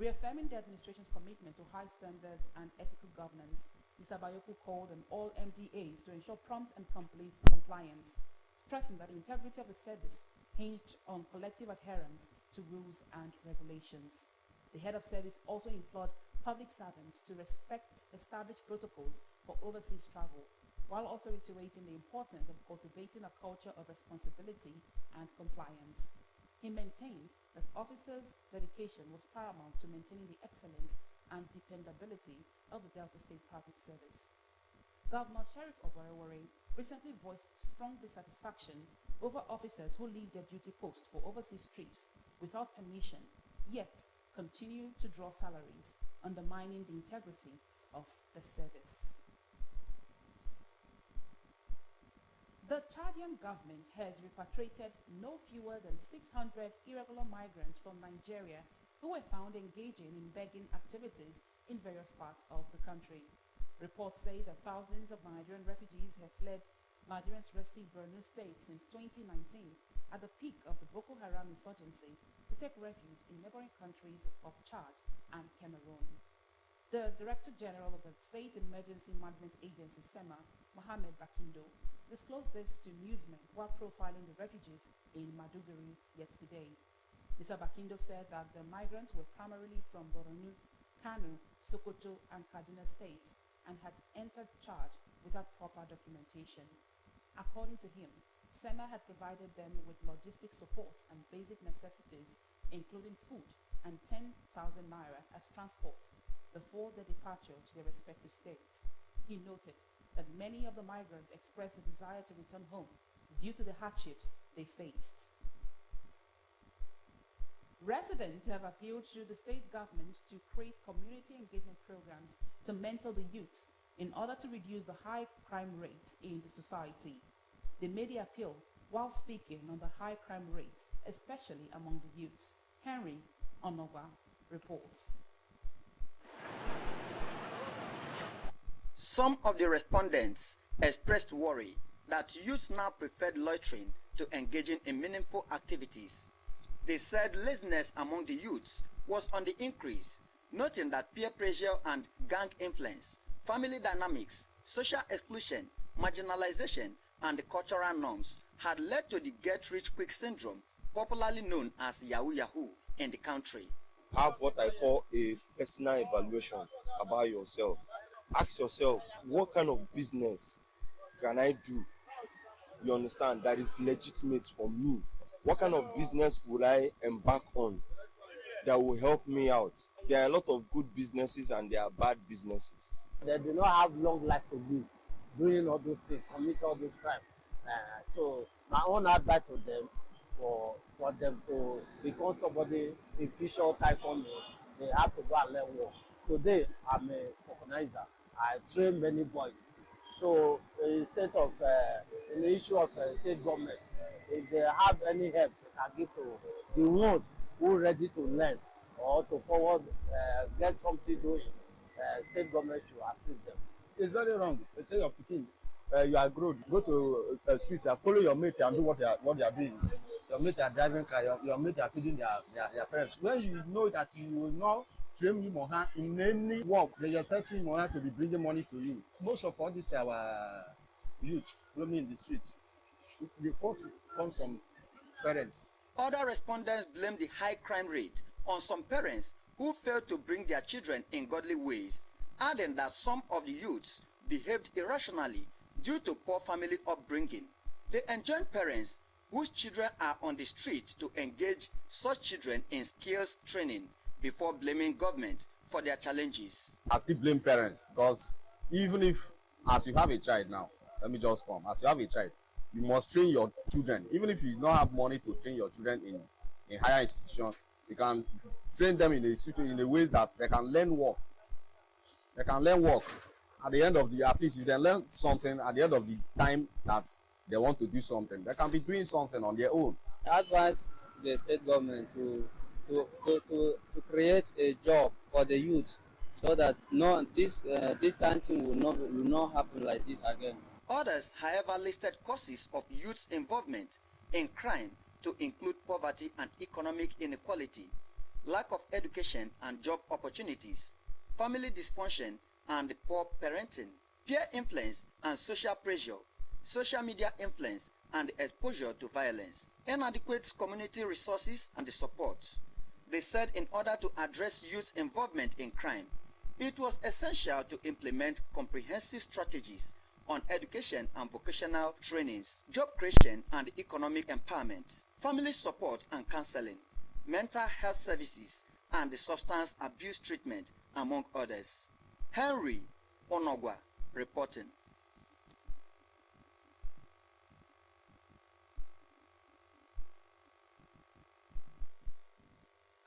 Reaffirming the administration's commitment to high standards and ethical governance, Mr. Bayoku called on all MDAs to ensure prompt and complete compliance, stressing that the integrity of the service hinged on collective adherence to rules and regulations. The head of service also implored public servants to respect established protocols for overseas travel, while also reiterating the importance of cultivating a culture of responsibility and compliance. He maintained that officers' dedication was paramount to maintaining the excellence and dependability of the Delta State Public Service. Governor Sheriff Obarewore recently voiced strong dissatisfaction over officers who leave their duty post for overseas trips without permission, yet continue to draw salaries, undermining the integrity of the service. The Chadian government has repatriated no fewer than 600 irregular migrants from Nigeria who were found engaging in begging activities in various parts of the country. Reports say that thousands of Nigerian refugees have fled Nigeria's resting Borno State since 2019 at the peak of the Boko Haram insurgency to take refuge in neighboring countries of Chad and Cameroon. The Director General of the State Emergency Management Agency, SEMA, Mohammed Bakindo, disclosed this to newsmen while profiling the refugees in Maduguri yesterday. Mr. Bakindo said that the migrants were primarily from Borno, Kano, Sokoto, and Kaduna states and had entered Chad without proper documentation. According to him, SEMA had provided them with logistic support and basic necessities, including food and 10,000 naira as transport before their departure to their respective states. He noted that many of the migrants expressed the desire to return home due to the hardships they faced. Residents have appealed to the state government to create community engagement programs to mentor the youths in order to reduce the high crime rate in the society. They made the appeal while speaking on the high crime rate, especially among the youths. Henry Onowa reports. Some of the respondents expressed worry that youth now preferred loitering to engaging in meaningful activities. They said laziness among the youths was on the increase, noting that peer pressure and gang influence, family dynamics, social exclusion, marginalization, and cultural norms had led to the get-rich-quick syndrome, popularly known as Yahoo Yahoo, in the country. Have what I call a personal evaluation about yourself. Ask yourself, what kind of business can I do? You understand, that is legitimate for me. What kind of business would I embark on that will help me out? There are a lot of good businesses and there are bad businesses. They do not have long life to live, doing all those things, commit all those crimes. So my own advice to them, for them to become somebody in future taekwondo, they have to go and learn work. Today, I'm a organizer. I train many boys. So instead of in the issue of state government, if they have any help, they can give to the ones who are ready to learn or to forward, get something doing. State government should assist them. It's very wrong. They tell your pikin, you are grown, go to the streets and follow your mates and do what they are doing. Your mates are driving car, your mates are feeding their parents. When you know that you will not train him or her in any work, they are expecting him or her to be bringing money to you. Most of all this our youth roaming in the streets. The fault comes from parents. Other respondents blame the high crime rate on some parents who failed to bring their children in godly ways, adding that some of the youths behaved irrationally due to poor family upbringing. They enjoined parents whose children are on the street to engage such children in skills training before blaming government for their challenges. I still blame parents, because even if, as you have a child now, let me just come, as you have a child, you must train your children. Even if you don't have money to train your children in higher institutions, you can train them in a way that they can learn work. They can learn work. At the end of the, at least if they learn something at the end of the time that they want to do something, they can be doing something on their own. I advise the state government to create a job for the youth, so that this kind of thing will not happen like this again. Others, however, listed causes of youth's involvement in crime to include poverty and economic inequality. lack of education and job opportunities, family dysfunction and poor parenting, peer influence and social pressure, social media influence and exposure to violence, inadequate community resources and support. They said in order to address youth involvement in crime, it was essential to implement comprehensive strategies on education and vocational trainings, job creation and economic empowerment, family support and counseling, mental health services, and the substance abuse treatment, among others. Henry Onogwa reporting.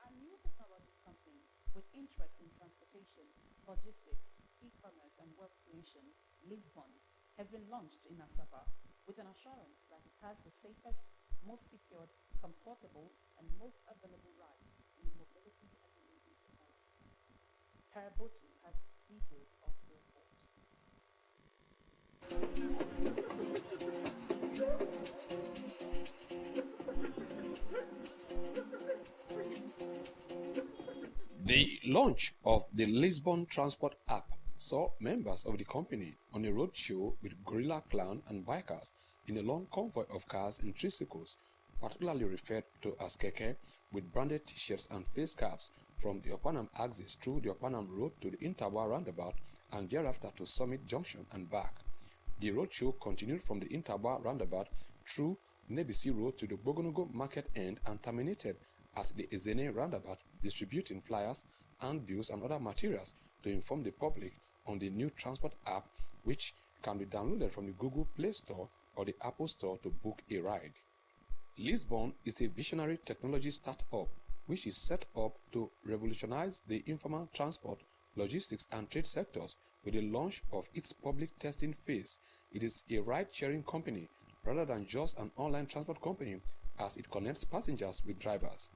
A new technology company with interest in transportation, logistics, e-commerce, and wealth creation, Lisbon, has been launched in Asaba with an assurance that it has the safest, most secured, comfortable, and most available ride in the mobility and delivery technologies. Parabotu has details of the report. The launch of the Lisbon Transport app saw members of the company on a roadshow with Gorilla Clown and bikers in a long convoy of cars and tricycles, particularly referred to as keke, with branded t-shirts and face caps from the Opanam axis through the Opanam Road to the Intawa roundabout and thereafter to Summit Junction and back. The roadshow continued from the Intawa roundabout through Nebisi Road to the Bogonogo market end and terminated at the Ezene roundabout, distributing flyers, handbills and other materials to inform the public on the new transport app, which can be downloaded from the Google Play Store or the Apple Store to book a ride. Lisbon is a visionary technology startup which is set up to revolutionize the informal transport, logistics and trade sectors with the launch of its public testing phase. It is a ride-sharing company rather than just an online transport company, as it connects passengers with drivers.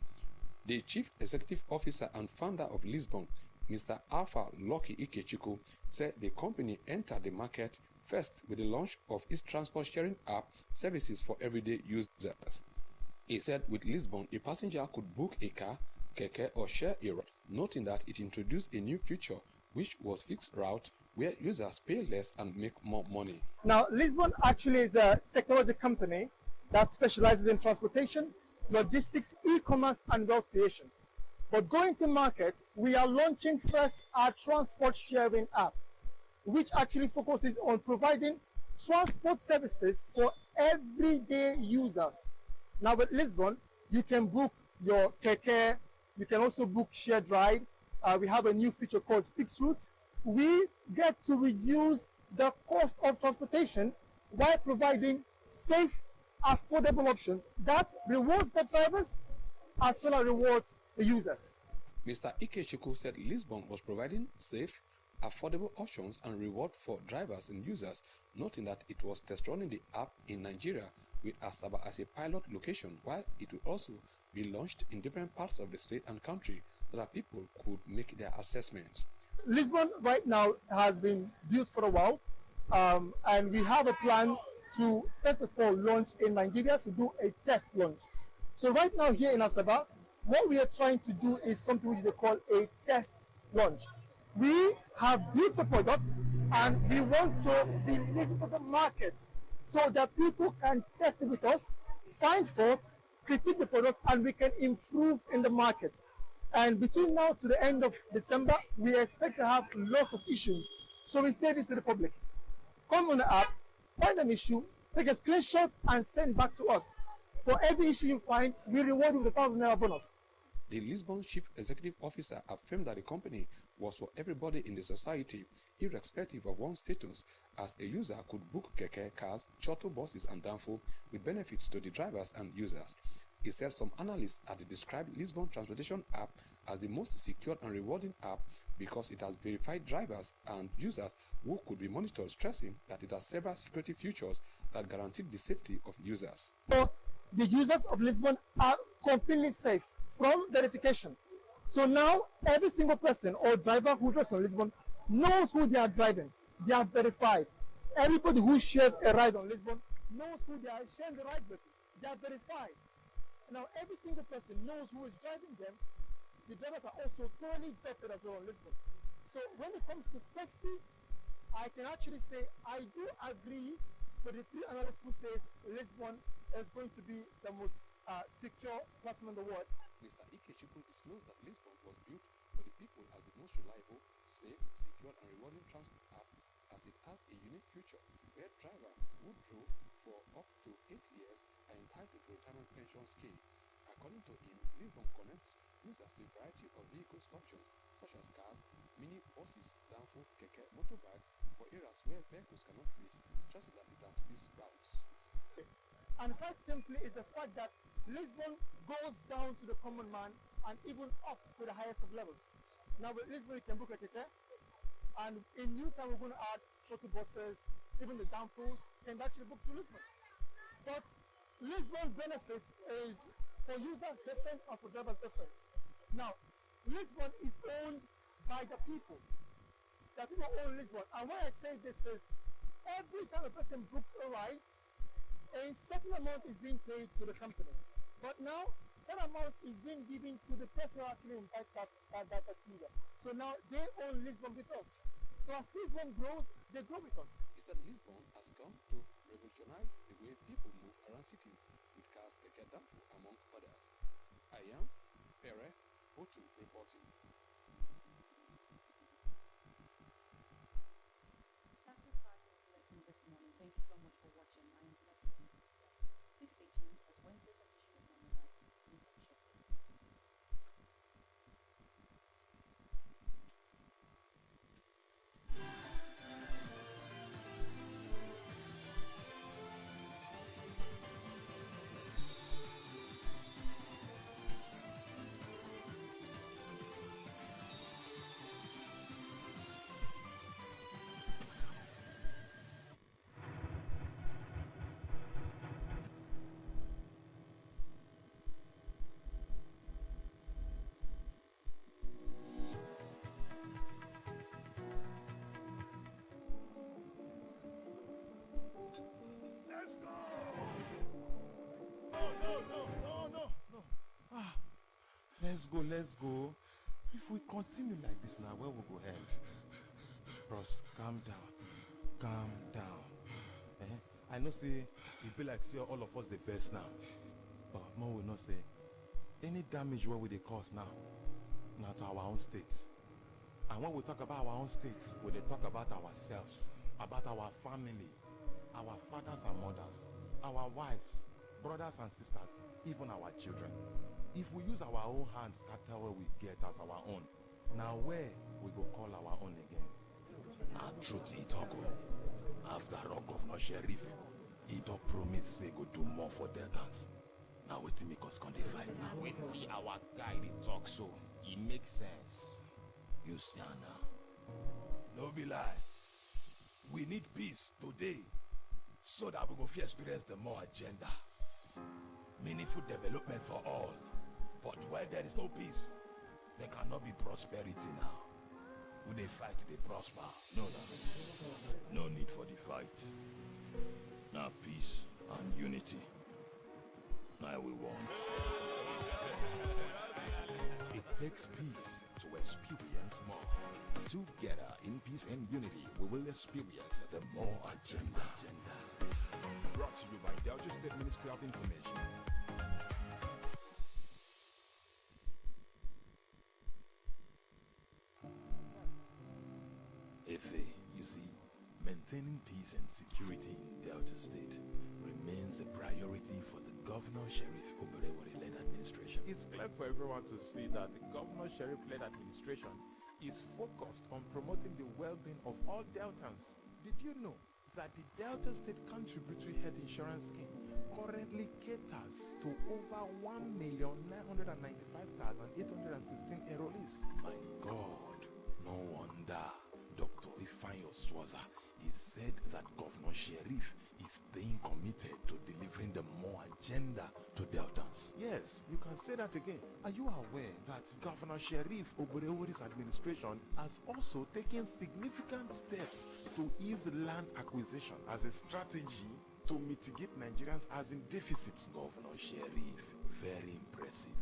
The Chief Executive Officer and founder of Lisbon, Mr. Alpha Lucky Ikechukwu, said the company entered the market first with the launch of its transport sharing app services for everyday users. He said with Lisbon, a passenger could book a car, keke or share a ride, noting that it introduced a new feature which was fixed route where users pay less and make more money. Now, Lisbon actually is a technology company that specializes in transportation, logistics, e-commerce, and wealth creation. But going to market, we are launching first our transport sharing app, which actually focuses on providing transport services for everyday users. Now with Lisbon, you can book your keke, you can also book shared ride. We have a new feature called fixed route. We get to reduce the cost of transportation while providing safe, affordable options that rewards the drivers as well as rewards the users. Mr. Ikechukwu said Lisbon was providing safe, affordable options and reward for drivers and users, noting that it was test running the app in Nigeria with Asaba as a pilot location, while it will also be launched in different parts of the state and country so that people could make their assessments. Lisbon right now has been built for a while, and we have a plan to first of all launch in Nigeria, to do a test launch. So right now here in Asaba, what we are trying to do is something which they call a test launch. We have built the product and we want to release it to the market so that people can test it with us, find faults, critique the product, and we can improve in the market. And between now to the end of December, we expect to have lots of issues. So we say this to the public: come on the app, find an issue, take a screenshot and send back to us. For every issue you find, we reward you with ₦1,000 bonus. The Lisbon Chief Executive Officer affirmed that the company was for everybody in the society, irrespective of one's status, as a user could book keke, cars, shuttle buses and danfo with benefits to the drivers and users. He said some analysts had described Lisbon Transportation app as the most secure and rewarding app because it has verified drivers and users who could be monitored, stressing that it has several security features that guarantee the safety of users. So the users of Lisbon are completely safe from verification. So now every single person or driver who drives on Lisbon knows who they are driving. They are verified. Everybody who shares a ride on Lisbon knows who they are sharing the ride with. They are verified. Now every single person knows who is driving them. the drivers are also thoroughly vetted as well in Lisbon. So when it comes to safety, I can actually say I do agree with the three analysts who says Lisbon is going to be the most secure platform in the world. Mr. Ikechukwu disclosed that Lisbon was built for the people as the most reliable, safe, secure and rewarding transport app, as it has a unique feature where drivers who drove for up to 8 years are entitled to retirement pension scheme. According to him, Lisbon connects users to a variety of vehicles options such as cars, mini buses, danfo, keke, motorbikes for areas where vehicles cannot reach, just that it has fixed routes. And quite simply is the fact that Lisbon goes down to the common man and even up to the highest of levels. Now with Lisbon you can book a keke, and in new time we're going to add shuttle buses, even the danfos can actually book to Lisbon. But Lisbon's benefit is for users different and for drivers different. Now, Lisbon is owned by the people. The people own Lisbon. And when I say this is, every time a person books a ride, a certain amount is being paid to the company. But now, that amount is being given to the person who actually invites that user. So now they own Lisbon with us. So as Lisbon grows, they grow with us. He said Lisbon has come to revolutionize the way people move around cities with cars, keke, danfo, among others. I am Pere Otu reporting. That's the side of the bulletin this morning. Thank you so much for watching. I am Blessing. Please stay tuned as Wednesday's edition of Money Live comes up shortly. Let's go! No. Let's go. If we continue like this now, where we go end? Bros, calm down. I know say it be like say all of us the best now. But more will not say any damage where we they cause now to our own state. And when we talk about our own state, we they talk about ourselves, about our family, our fathers and mothers, our wives, brothers and sisters, even our children. If we use our own hands scatter what we get as our own, now where we go call our own again? Now truth he talk. After all, Governor Sheriff, he don't promise say go do more for Deltans. Now wait till me cause con dey fight now. When see our guy dey talk so, it makes sense. You see now. No be lie. We need peace today so that we go fit experience the more agenda. Meaningful development for all. But where there is no peace, there cannot be prosperity now. When they fight, they prosper. No need for the fight. Now peace and unity. Now we want. It takes peace to experience more. Together in peace and unity, we will experience the more agenda. Brought to you by Delta State Ministry of Information. Efe, you see, maintaining peace and security in Delta State remains a priority for the Governor Sheriff Oberewori-led administration. It's clear for everyone to see that the Governor Sheriff-led administration is focused on promoting the well-being of all Deltans. Did you know that the Delta State Contributory Health Insurance Scheme currently caters to over 1,995,816 enrollees? My God, no wonder Dr. Ifeanyi Oswoza is said that Governor Sheriff is staying committed to delivering the more agenda to Deltans. Yes, you can say that again. Are you aware that Governor Sheriff Oberewori's administration has also taken significant steps to ease land acquisition as a strategy to mitigate Nigerians' housing deficits? Governor Sheriff, very impressive.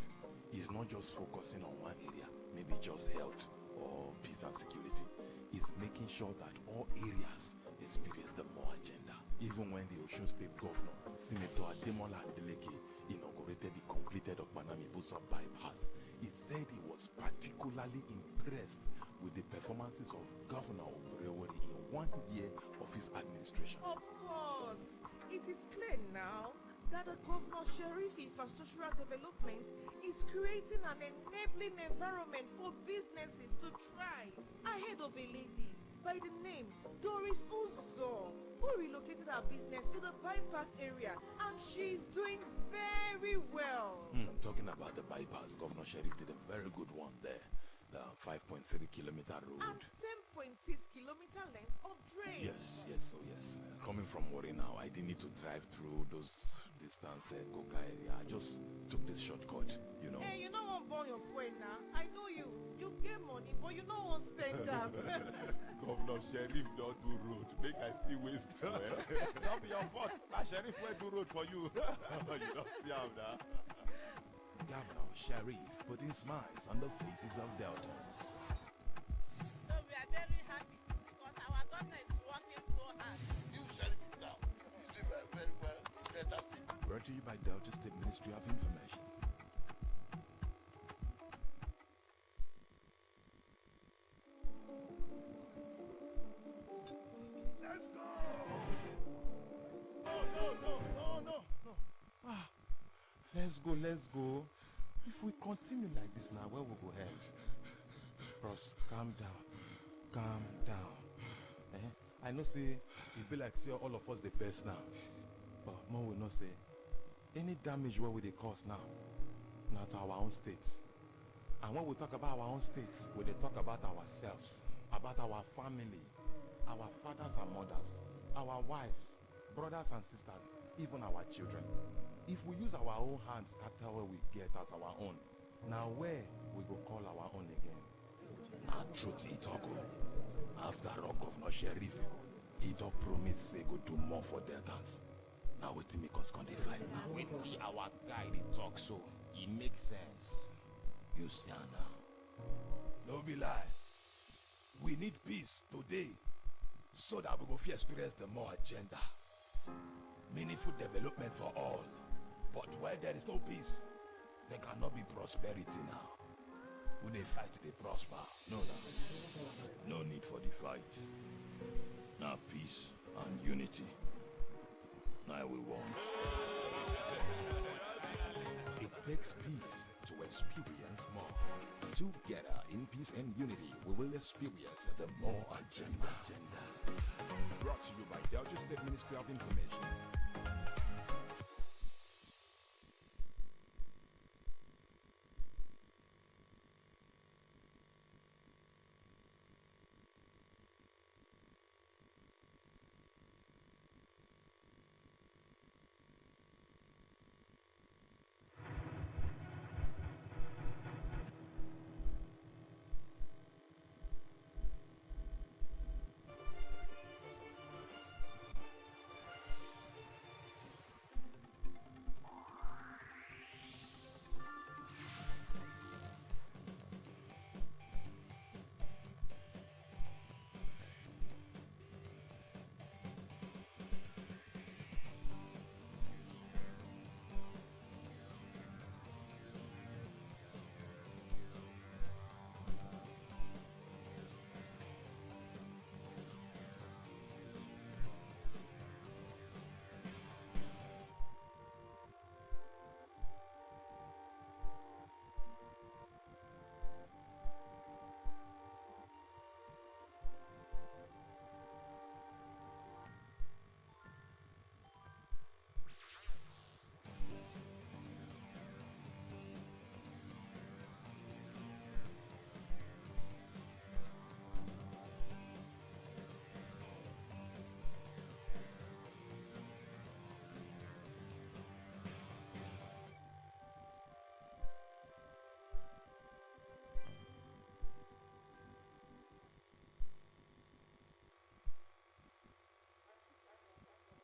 is not just focusing on one area, maybe just health or peace and security. It's making sure that all areas experience the more agenda. Even when the Osun State Governor, Senator Ademola Adeleke, inaugurated the completed Okpanami-Busa bypass, he said he was particularly impressed with the performances of Governor Oborewori in 1 year of his administration. Of course, it is clear now that the Governor Sheriff Infrastructural Development is creating an enabling environment for businesses to thrive ahead of a lady by the name Doris Uzo, who relocated her business to the bypass area, and she's doing very well. Talking about the bypass, Governor Sheriff did a very good one there. The 5.3-kilometer road. And 10.6 kilometer length of drain. Yes. Coming from Warri now, I didn't need to drive through those distance Koka area. I just took this shortcut, you know. Hey, you don't want to burn your fuel now. I know you. You get money, but you don't want to spend them. Governor Sheriff don't do road. Make I still waste fuel. Not be your fault. My Sheriff will do road for you. You don't see how that. Governor Sheriff putting smiles on the faces of Deltans. So we are very happy because our government is working so hard. You Sheriff is down. You do very, very well. Fantastic. Brought to you by Delta State Ministry of Information. Let's go! No. Let's go. If we continue like this now, where we go head? Bros, calm down. I know say it be like say all of us the best now, but more will not say any damage where we they cause now, not to our own state. And when we talk about our own state, we they talk about ourselves, about our family, our fathers and mothers, our wives, brothers and sisters, even our children. If we use our own hands, that's where we get as our own. Now where we go call our own again? Now truth he talk. After all, Governor Sheriff, he don't promise say go do more for Deltans. Now wait till make us come dey fight now. When see our guy they talk so, it makes sense. You see now. No be lie. We need peace today so that we go fit experience the more agenda. Meaningful development for all. But where there is no peace, there cannot be prosperity now. When they fight, they prosper. No need for the fight. Now peace and unity. Now we want. It takes peace to experience more. Together in peace and unity, we will experience the more agenda. Brought to you by Delta State Ministry of Information.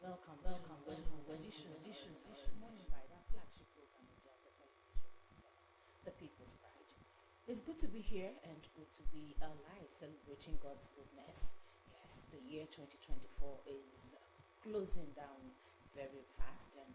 Welcome to this edition. The It's good to be here and good to be alive, celebrating God's goodness. Yes, the year 2024 is closing down very fast, and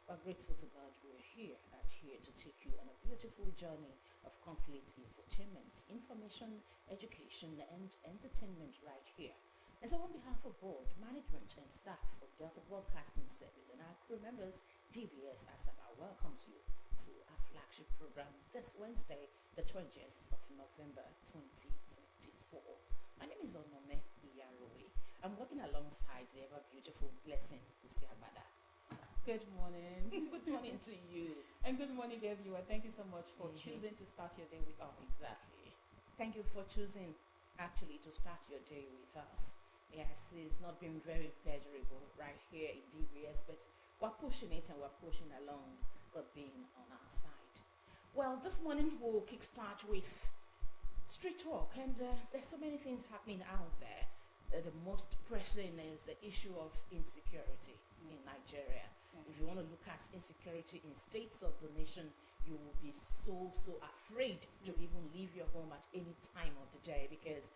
we're grateful to God we're here to take you on a beautiful journey of complete infotainment, information, education, and entertainment right here. And so on behalf of board, management, and staff of Delta Broadcasting Service and our crew members, GBS Asaba welcomes you to our flagship program this Wednesday, the 20th of November 2024. My name is Onome Iyarowe. I'm working alongside the ever beautiful Blessing Usiabada. Good morning. Good morning to you. And good morning, dear viewer. Thank you so much for choosing to start your day with us. Exactly. Thank you for choosing actually to start your day with us. Yes, it's not been very pleasurable right here in DBS, but we're pushing it and we're pushing along, God being on our side. Well, this morning we'll kickstart with street walk, and there's so many things happening out there. The most pressing is the issue of insecurity in Nigeria. If you want to look at insecurity in states of the nation, you will be so afraid to even leave your home at any time of the day, because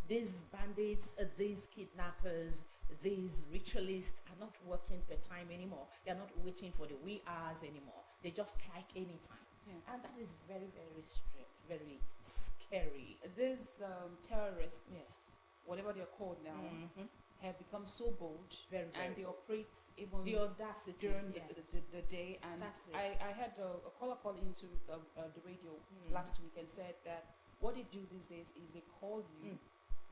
these bandits, these kidnappers, these ritualists are not working per time anymore. They are not waiting for the wee hours anymore. They just strike anytime. And that is very, very scary. These terrorists, whatever they're called now, have become so bold, and they operate even the audacity during the day. And I had a caller call into the radio last week and said that what they do these days is they call you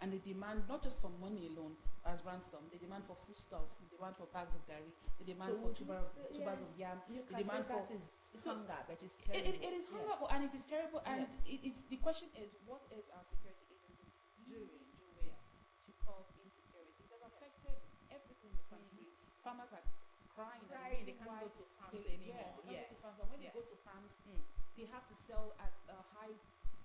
and they demand not just for money alone as ransom, they demand for foodstuffs, they demand for bags of gari, they demand for tubers of yam, you they demand for hunger, but it's terrible. It is hunger, and it is terrible. And it's the question is, what is our security agencies doing to curb insecurity? It has affected everything in the country. Farmers are crying. They can't go to farms anymore. Go to farms. And when they go to farms, they have to sell at a high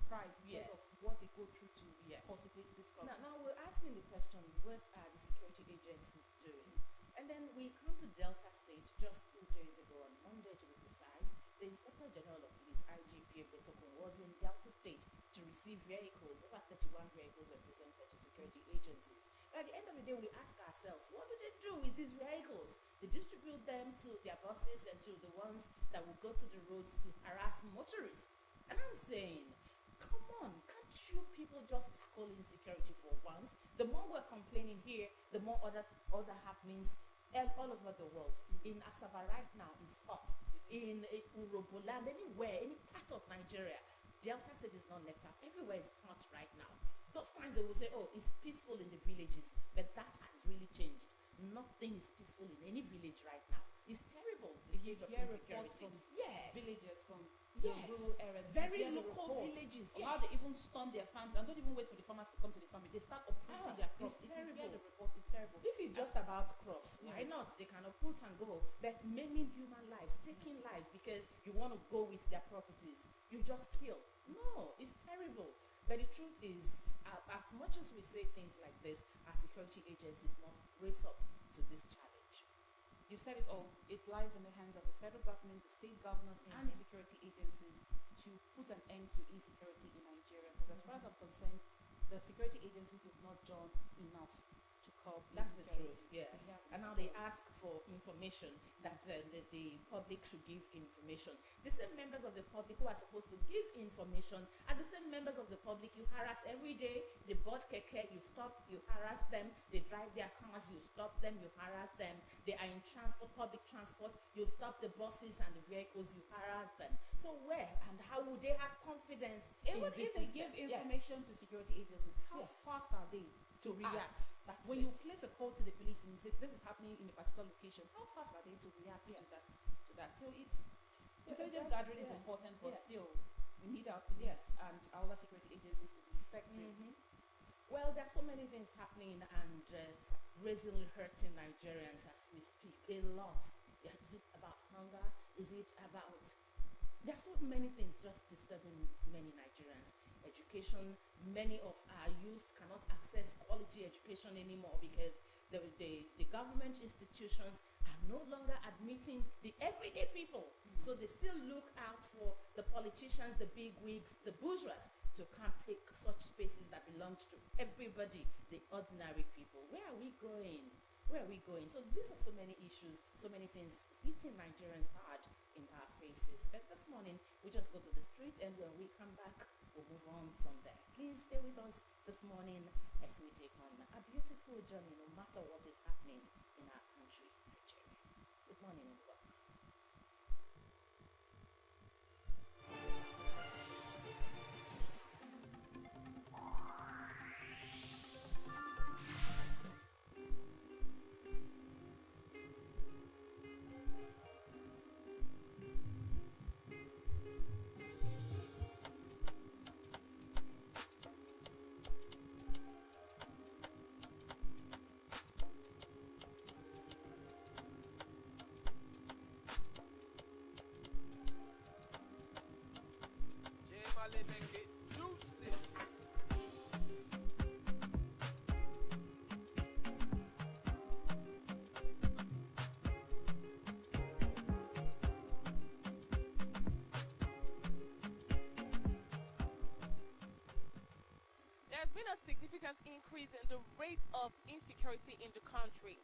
price because of what they go through to cultivate this crops. Now we're asking the question, what are the security agencies doing? And then we come to Delta State just 2 days ago, on Monday to be precise. The Inspector General of Police, IGP Betokun, was in Delta State to receive vehicles. About 31 vehicles were presented to security agencies. But at the end of the day, we ask ourselves, what do they do with these vehicles? They distribute them to their buses and to the ones that will go to the roads to harass motorists. And I'm saying, come on, can't you people just tackle insecurity for once? The more we're complaining here, the more other happenings all over the world. In Asaba right now, it's hot. In Uroboland, anywhere, any part of Nigeria, Delta State is not left out. Everywhere is hot right now. Those times they will say, oh, it's peaceful in the villages, but that has really changed. Nothing is peaceful in any village right now. It's terrible, the state of insecurity. From villages, from rural areas, very local villages. How they even storm their farms and don't even wait for the farmers to come to the farm. They start uprooting their crops. It's terrible. The report, it's terrible. If it's just about crops, why not? They can uproot and go. But maiming human lives, taking lives because you want to go with their properties, you just kill. No, it's terrible. But the truth is, as much as we say things like this, our security agencies must brace up to this challenge. You said it all. It lies in the hands of the federal government, the state governors, and the security agencies to put an end to insecurity in Nigeria. Because as far as I'm concerned, the security agencies have not done enough to curb That's the insecurity. truth, yes. And now they ask for information that the public should give information. The same members of the public who are supposed to give information are the same members of the public you harass every day. They board keke, you stop, you harass them. They drive their cars, you stop them, you harass them. They are in transport, public transport, you stop the buses and the vehicles, you harass them. So where and how would they have confidence Even in this if they system? give information to security agencies, how fast are they to react? When you place a call to the police and you say this is happening in a particular location, how fast are they to react to that? So intelligence gathering is important, but still we need our police and our other security agencies to be effective. Well, there's so many things happening and brazenly hurting Nigerians as we speak. A lot. Is it about hunger? Is it about... There's so many things just disturbing many Nigerians. Education, many of our youth cannot access quality education anymore because the government institutions are no longer admitting the everyday people. So they still look out for the politicians, the big wigs, the bourgeois to come take such spaces that belong to everybody, the ordinary people. Where are we going? Where are we going? So these are so many issues, so many things hitting Nigerians hard in our faces. But this morning, we just go to the street, and when we come back, we'll move on from there. Please stay with us this morning as we take on a beautiful journey, no matter what is happening in our country, Nigeria. Good morning and welcome. There's been a significant increase in the rate of insecurity in the country.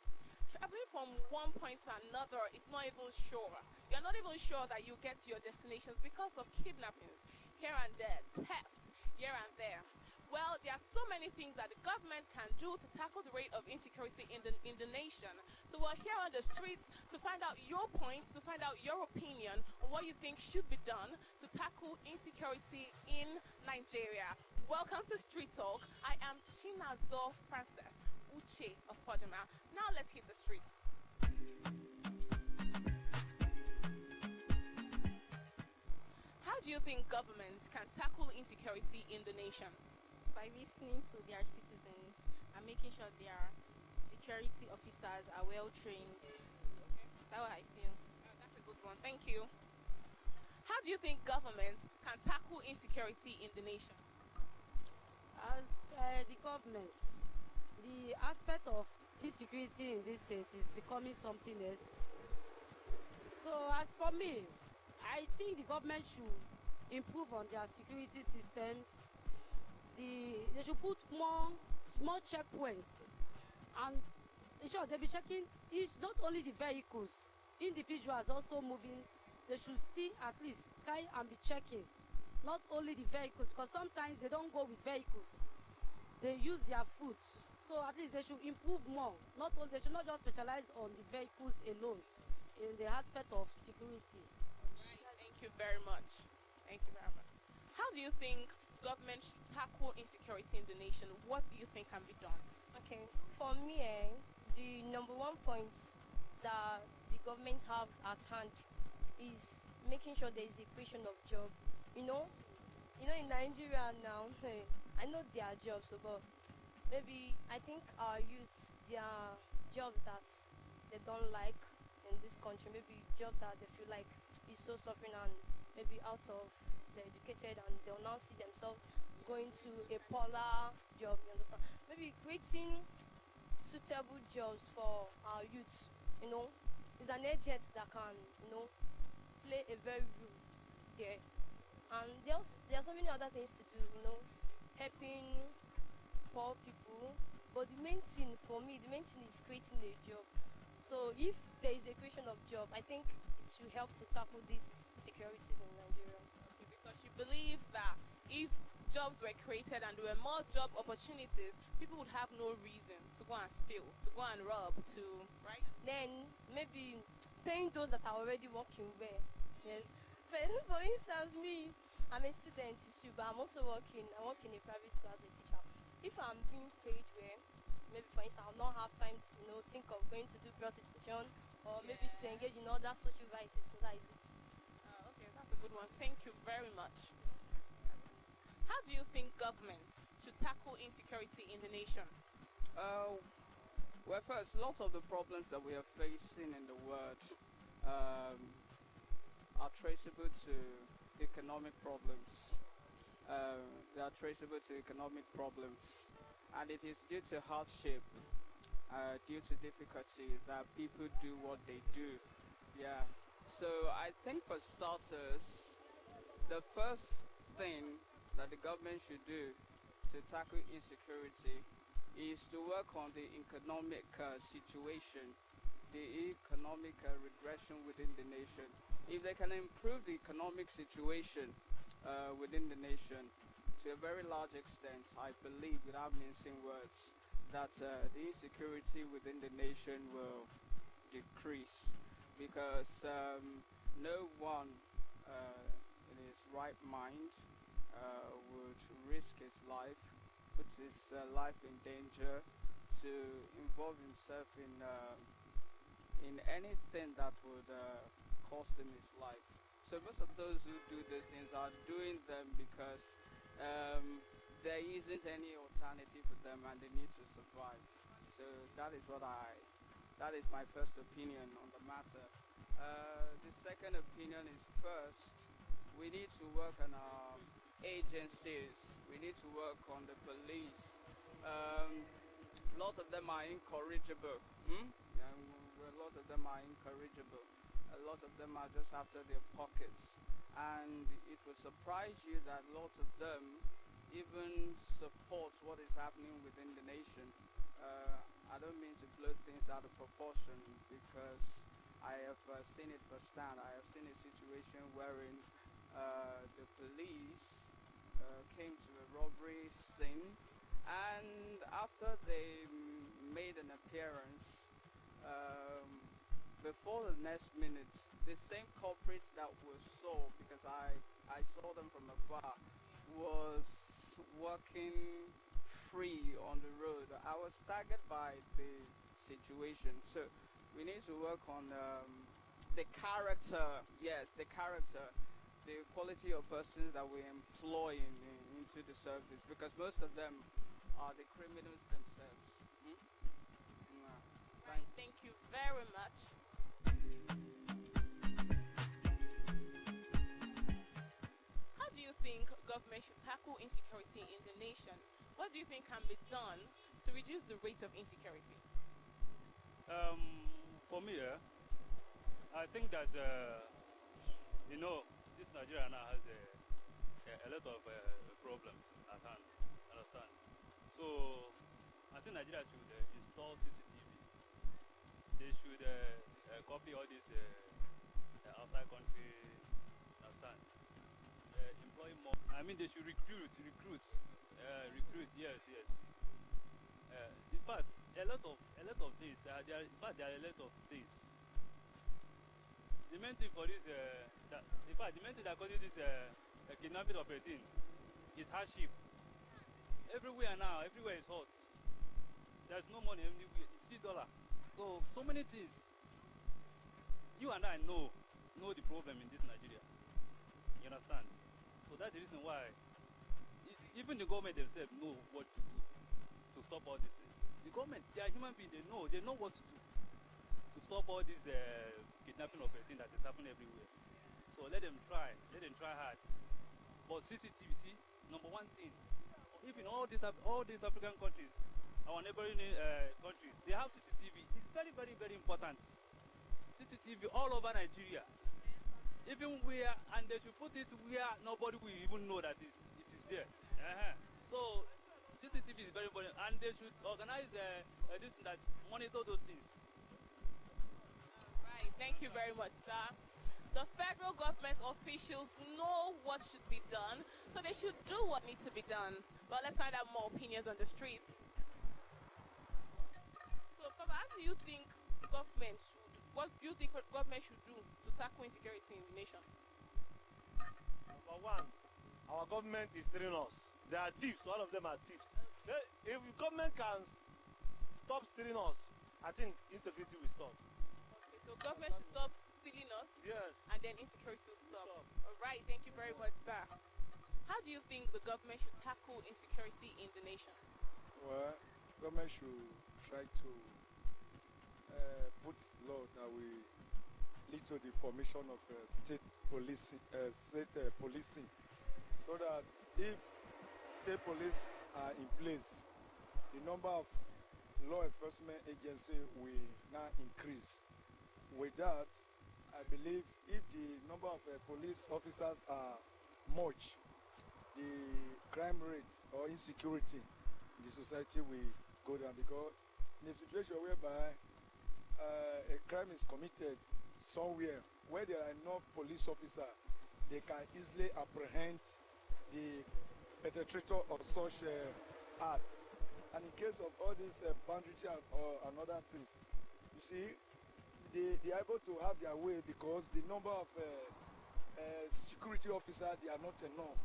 Traveling from one point to another is not even sure. You're not even sure that you get to your destinations because of kidnappings here and there, thefts here and there. Well, there are so many things that the government can do to tackle the rate of insecurity in the nation. So we're here on the streets to find out your points, to find out your opinion on what you think should be done to tackle insecurity in Nigeria. Welcome to Street Talk. I am Chinazo Frances Uche of Pojama. Now let's hit the streets. How do you think governments can tackle insecurity in the nation? By listening to their citizens and making sure their security officers are well trained. That's what I feel. That's a good one. Thank you. How do you think government can tackle insecurity in the nation? As the government, the aspect of insecurity in this state is becoming something else. So as for me, I think the government should improve on their security systems. They should put more checkpoints, and ensure they be checking not only the vehicles, individuals also moving. They should still at least try and be checking not only the vehicles, because sometimes they don't go with vehicles, they use their foot. So at least they should improve more. They should not just specialize on the vehicles alone in the aspect of security. Right. Thank you very much. Thank you very much. How do you think government should tackle insecurity in the nation? What do you think can be done? Okay, for me, the number one point that the government have at hand is making sure there is a creation of job. You know, in Nigeria now, I know there are jobs, but maybe I think our youths, there are jobs that they don't like in this country. Maybe jobs that they feel like is so suffering, and maybe out of they're educated and they'll now see themselves going to a polar job. You understand? Maybe creating suitable jobs for our youths. Is an agent that can play a very role there. And there are so many other things to do, helping poor people. But the main thing for me, is creating a job. So if there is a creation of job, I think it should help to tackle these insecurities in Nigeria. Because you believe that if jobs were created and there were more job opportunities, people would have no reason to go and steal, to go and rob, right? Then maybe paying those that are already working well. Yes. For instance, me, I'm a student too, but I'm also working. I work in a private school as a teacher. If I'm being paid well, maybe for instance, I'll not have time to think of going to do prostitution or maybe to engage in other social vices. So that is it. Okay, that's a good one. Thank you very much. How do you think government should tackle insecurity in the nation? Well, first, lots of the problems that we are facing in the world are traceable to economic problems. They are traceable to economic problems, and it is due to hardship due to difficulty that people do what they do. Yeah. So I think for starters, the first thing that the government should do to tackle insecurity is to work on the economic situation, the economic regression within the nation. If they can improve the economic situation within the nation to a very large extent, I believe, without mincing words, that the insecurity within the nation will decrease, because no one in his right mind would risk his life, put his life in danger to involve himself in anything that would cost him his life. So most of those who do these things are doing them because there isn't any alternative for them and they need to survive. So that is my first opinion on the matter. The second opinion is, first, we need to work on our agencies. We need to work on the police. Lots of them are incorrigible. A lot of them are incorrigible. A lot of them are just after their pockets. And it would surprise you that lots of them even support what is happening within the nation. I don't mean to blow things out of proportion, because I have seen it firsthand. I have seen a situation wherein the police came to a robbery scene, and after they made an appearance, before the next minute, the same culprits that were saw, because I saw them from afar, was walking free on the road. I was staggered by the situation. So we need to work on the character, yes, the character, the quality of persons that we employ into the service, because most of them are the criminals themselves. Right, thank you very much. How do you think government should tackle insecurity in the nation? What do you think can be done to reduce the rate of insecurity? For me, I think that this Nigeria now has a lot of problems at hand. Understand? So I think Nigeria should install CCTV. They should copy all these outside country. Understand? Employ more. I mean, they should recruit. Yes. In fact, a lot of things. There are a lot of things. The main thing for this, the main thing that causes this kidnapping operating is hardship. Everywhere is hot. There's no money anywhere. You see dollar. So many things. You and I know the problem in this Nigeria. You understand? So that's the reason why even the government themselves know what to do to stop all these things. The government, they are human beings. They know what to do to stop all this kidnapping of everything that is happening everywhere. So let them try hard. But CCTV, see, number one thing, even all these African countries, our neighboring countries, they have CCTV. It's very, very, very important. CCTV all over Nigeria. Even where, and they should put it where nobody will even know that it is there. So CCTV is very important, and they should organize this that monitor those things. Right, thank you very much, sir. The federal government officials know what should be done, so they should do what needs to be done. But let's find out more opinions on the streets. So, Papa, what do you think government should do to tackle insecurity in the nation? Number one, our government is stealing us. They are thieves. All of them are thieves. If the government can stop stealing us, I think insecurity will stop. Okay, so government should stop stealing us. Yes. And then insecurity will stop. All right, thank you very much, sir. How do you think the government should tackle insecurity in the nation? Well, government should try to put law that will lead to the formation of state policing, so that if state police are in place, the number of law enforcement agency will now increase. With that, I believe if the number of police officers are much, the crime rate or insecurity in the society will go down, because in a situation whereby a crime is committed somewhere where there are enough police officers, they can easily apprehend the perpetrator of such acts. And in case of all these banditry and other things, you see, they are able to have their way, because the number of security officers, they are not enough.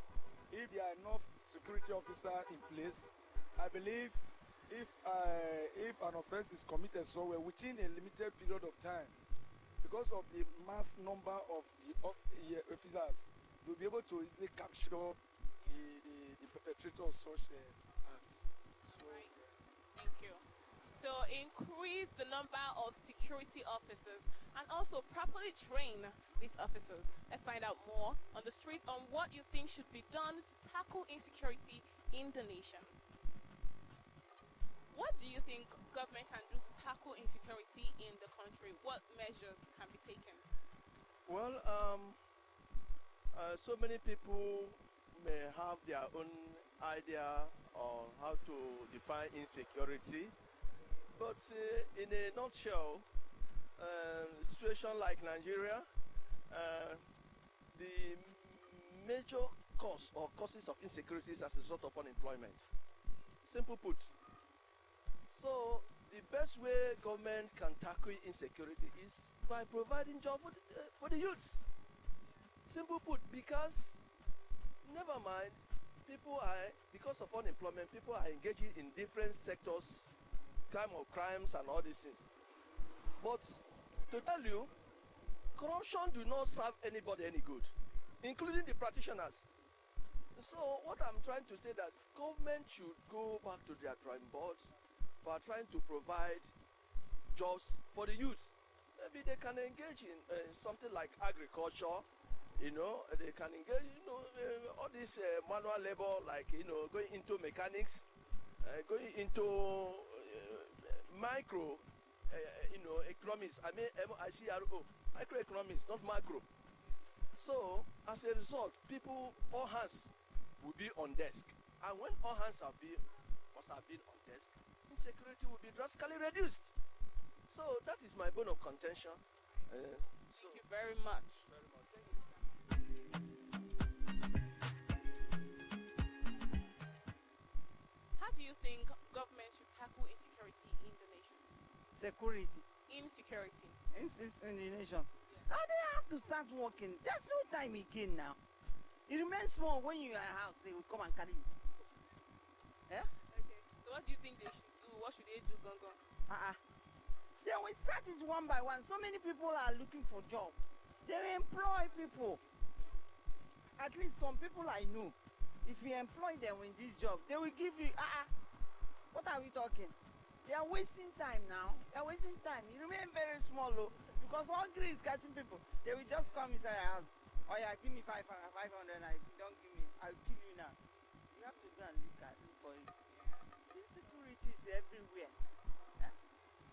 If there are enough security officers in place, I believe if an offense is committed somewhere within a limited period of time, because of the mass number of the officers, you'll be able to easily capture the perpetrator of such acts. So, Thank you. So increase the number of security officers and also properly train these officers. Let's find out more on the street on what you think should be done to tackle insecurity in the nation. What do you think government can do to tackle insecurity in the country? What measures can be taken? Well, so many people may have their own idea on how to define insecurity, but in a nutshell, situation like Nigeria, the major cause or causes of insecurity is as a result of unemployment. Simple put. So the best way government can tackle insecurity is by providing jobs for the youths. Simple put, because never mind, because of unemployment, people are engaging in different sectors, crimes and all these things. But to tell you, corruption do not serve anybody any good, including the practitioners. So what I'm trying to say that government should go back to their drawing board by trying to provide jobs for the youths. Maybe they can engage in something like agriculture. They can engage, all this manual labor, like, going into mechanics, going into micro, economics. I mean, MICRO, microeconomics, not macro. So, as a result, all hands will be on desk. And when all hands must have been on desk, insecurity will be drastically reduced. So, that is my bone of contention. Thank you very much. How do you think government should tackle insecurity in the nation? Security. Insecurity. In the nation. Now they have to start working. There's no time again now. It remains small. When you're in a house, they will come and carry you. Yeah? Okay. So what do you think they should do? What should they do, Gongo? They will start it one by one. So many people are looking for job. They will employ people. At least some people I know. If you employ them in this job, they will give you. What are we talking? They are wasting time now. They are wasting time. You remain very small, though, because hungry is catching people. They will just come inside your house. Oh yeah, give me 500 now. If you don't give me, I'll kill you now. You have to go and look for it. Insecurity is everywhere.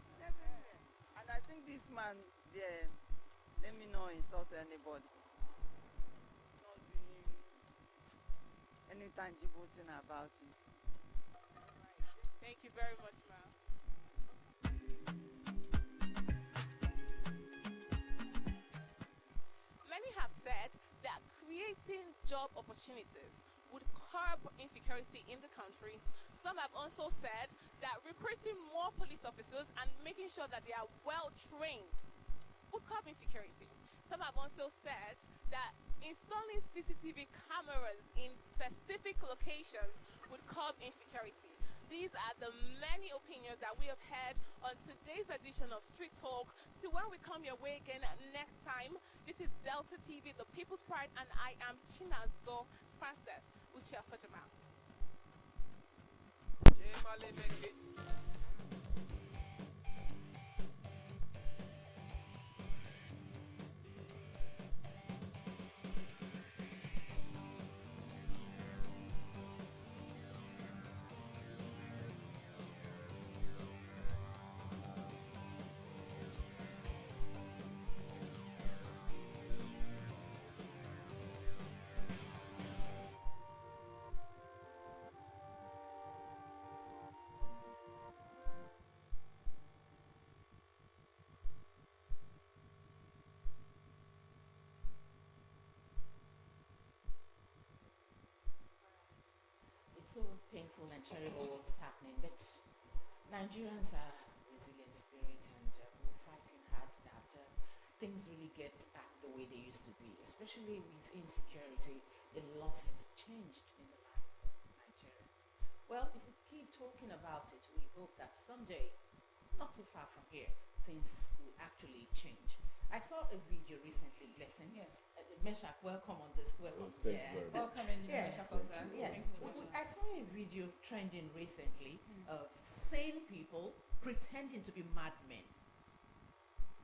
It's everywhere. And I think this man there, let me not insult anybody. It's not doing any tangible thing about it. Thank you very much, ma'am. Many have said that creating job opportunities would curb insecurity in the country. Some have also said that recruiting more police officers and making sure that they are well trained would curb insecurity. Some have also said that installing CCTV cameras in specific locations would curb insecurity. These are the many opinions that we have heard on today's edition of Street Talk. So when we come your way again next time, this is Delta TV, the People's Pride, and I am Chinazo Frances Uchia Fajama. so painful and terrible what's happening, but Nigerians are resilient spirit and we're fighting hard that things really get back the way they used to be, especially with insecurity. A lot has changed in the life of Nigerians. Well, if we keep talking about it, we hope that someday, not too far from here, things will actually change. I saw a video recently, Blessing. Yes. Meshach, welcome on this. Welcome. Thank you very much. Welcome, Engineer Yes. Meshach Oza. Yes. Thank you very much. I saw a video trending recently of sane people pretending to be madmen,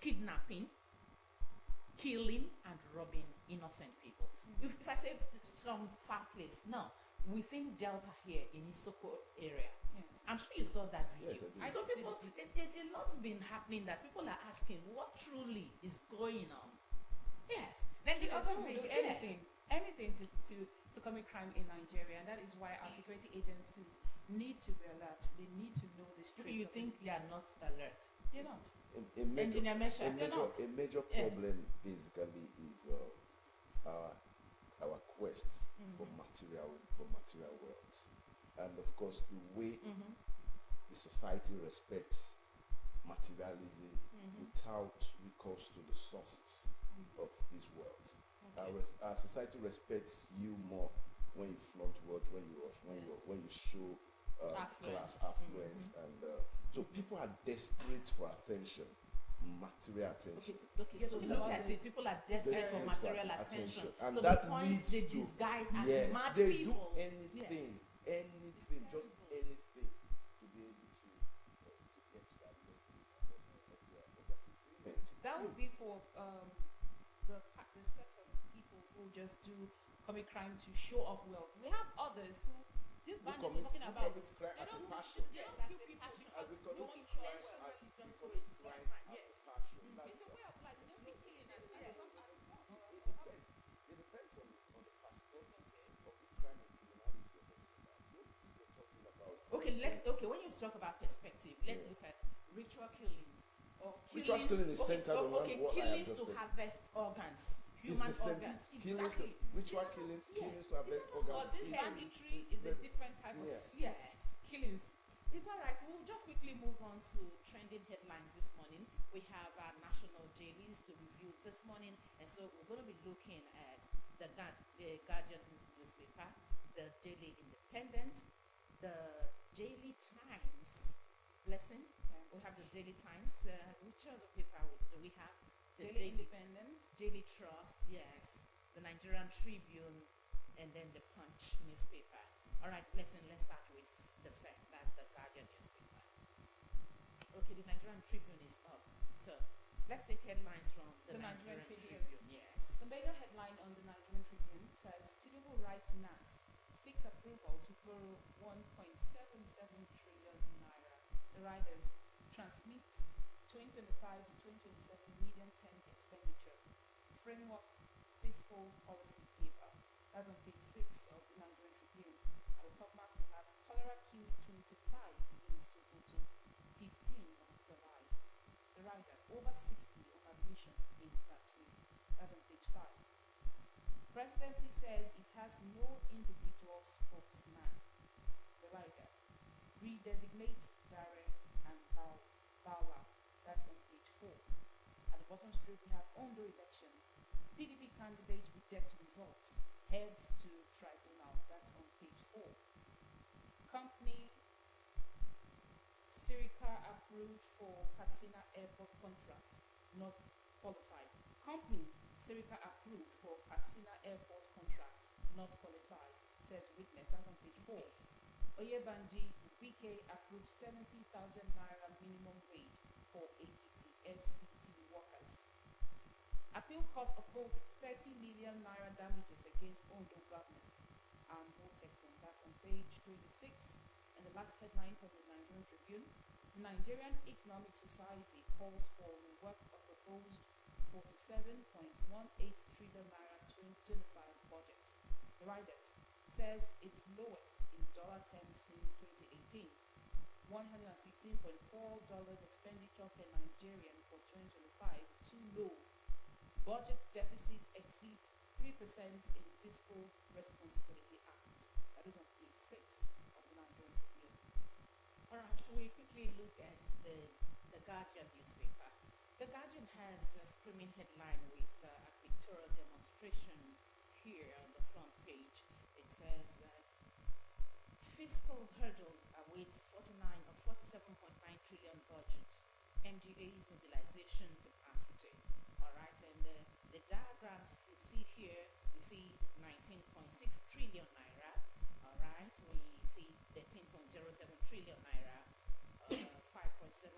kidnapping, killing, and robbing innocent people. If I say some far place, no, within Delta here in Isoko area. Yes. I'm sure you saw that video. Yes, So I did see people, the video. a lot's been happening that people are asking what truly is going on. Yes. Then the Because other we will video, do anything to commit crime in Nigeria, and that is why our security agencies need to be alert. They need to know the streets. You of think these they are people. not alert? You're not. Engineer Meshach, you're not. a major Yes. problem basically is our quests for material wealth, and of course the way the society respects materialism without recourse to the sources of this wealth. Our society respects you more when you flaunt wealth, when you show class affluence, and so people are desperate for attention, material attention. Okay, so look at it. People are desperate for material attention. and So that the point leads they to disguise as yes, mad they people. do anything, Yes. anything, just anything to be able to get to that level of their fulfillment. That would be for the set of people who just do commit crime to show off wealth. We have others who these bandits we're talking about. Commit crime They as a don't passion. Yes, as kill a people passion. As we because they commit want to show crime wealth. as Just we go commit into crime crime. as a Yes. passion. It's That's a way of life. They just see killing as Yes. something as normal. It depends. It depends on the perspective of the crime and criminality you're talking about. So if you're talking about Okay, when you talk about perspective, let's look at ritual killings or Ritual killings. killing is centered on what I have killings just to said. harvest organs, It's human the same organs. killings, Exactly. ritual killings, killings to harvest So organs. this is- banditry is is a very- different type of Yeah. Yes. killings. It's all right. We'll just quickly move on to trending headlines this morning. We have our national dailies to review this morning, and so we're going to be looking at the Guardian newspaper, the Daily Independent, the Daily Times. Blessing. Yes. We have the Daily Times. Which other paper do we have? The Daily Independent. Daily Trust. Yes. The Nigerian Tribune, and then the Punch newspaper. All right, Blessing. Let's start with the first. That's the Guardian newspaper. Okay, the Nigerian Tribune is up. So let's take headlines from the Nigerian Tribune. Yes. The major headline on the Nigerian Tribune says Tinubu writes NAS seeks approval to borrow 1.77 trillion naira. The riders transmit 2025 to 2027 medium term expenditure framework fiscal policy paper. That's on page 6 of the Nigerian Tribune. At the top mass we have cholera kills 25 in Sokoto, 15 hospitalized. The rider over 60 on admission in Plateau. That's on page 5. Presidency says it has no individual spokesman. The rider redesignate Dare and Bawa. That's on page 4. At the bottom strip we have Ondo election. PDP candidate rejects results. Heads to tribunal. That's on page 4. Company Sirica approved for Katsina Airport contract. Not qualified. Company Sirica approved for Katsina Airport contract. Not qualified. Says witness. That's on page 4. Oyebanji BK approved 70,000 naira minimum wage for APT FCT workers. Appeal court upholds 30 million naira damages against Ondo government. Motekun. That's on page 26. And the last headline from the Nigerian Tribune: the Nigerian Economic Society calls for rework of proposed 47.18 trillion naira 2025 budget. The riders says it's lowest in dollar terms since 2018. $115.4 expenditure per Nigerian for 2025, too low. Budget deficit exceeds 3% in Fiscal Responsibility Act. That is on page 6. at the Guardian newspaper. The Guardian has a screaming headline with a pictorial demonstration here on the front page. It says, fiscal hurdle awaits 47.9 trillion budget. MDA's mobilization capacity. All right, and the diagrams you see here, you see 19.6 trillion naira. All right, we see 13.07 trillion naira, 5.7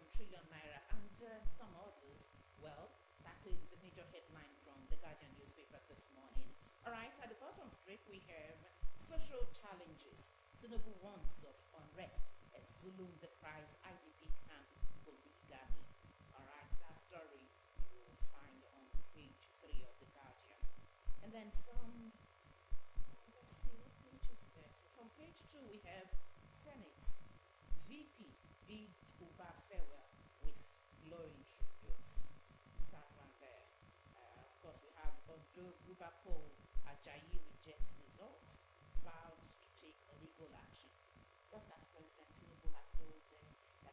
trillion naira, and some others. Well, that is the major headline from the Guardian newspaper this morning. All right, at the bottom strip we have social challenges. Tinubu warns of unrest as Zulum decries IDP camp will be Ghani. All right, that story you will find on page 3 of the Guardian. And then from, let's see, what page is this? From page 2 we have Senate. VP bid Uba farewell with glowing tributes. Sad one there. Of course we have Odo Bubako Ajayi rejects results, vows to take legal action. Just as President Tinubu has told that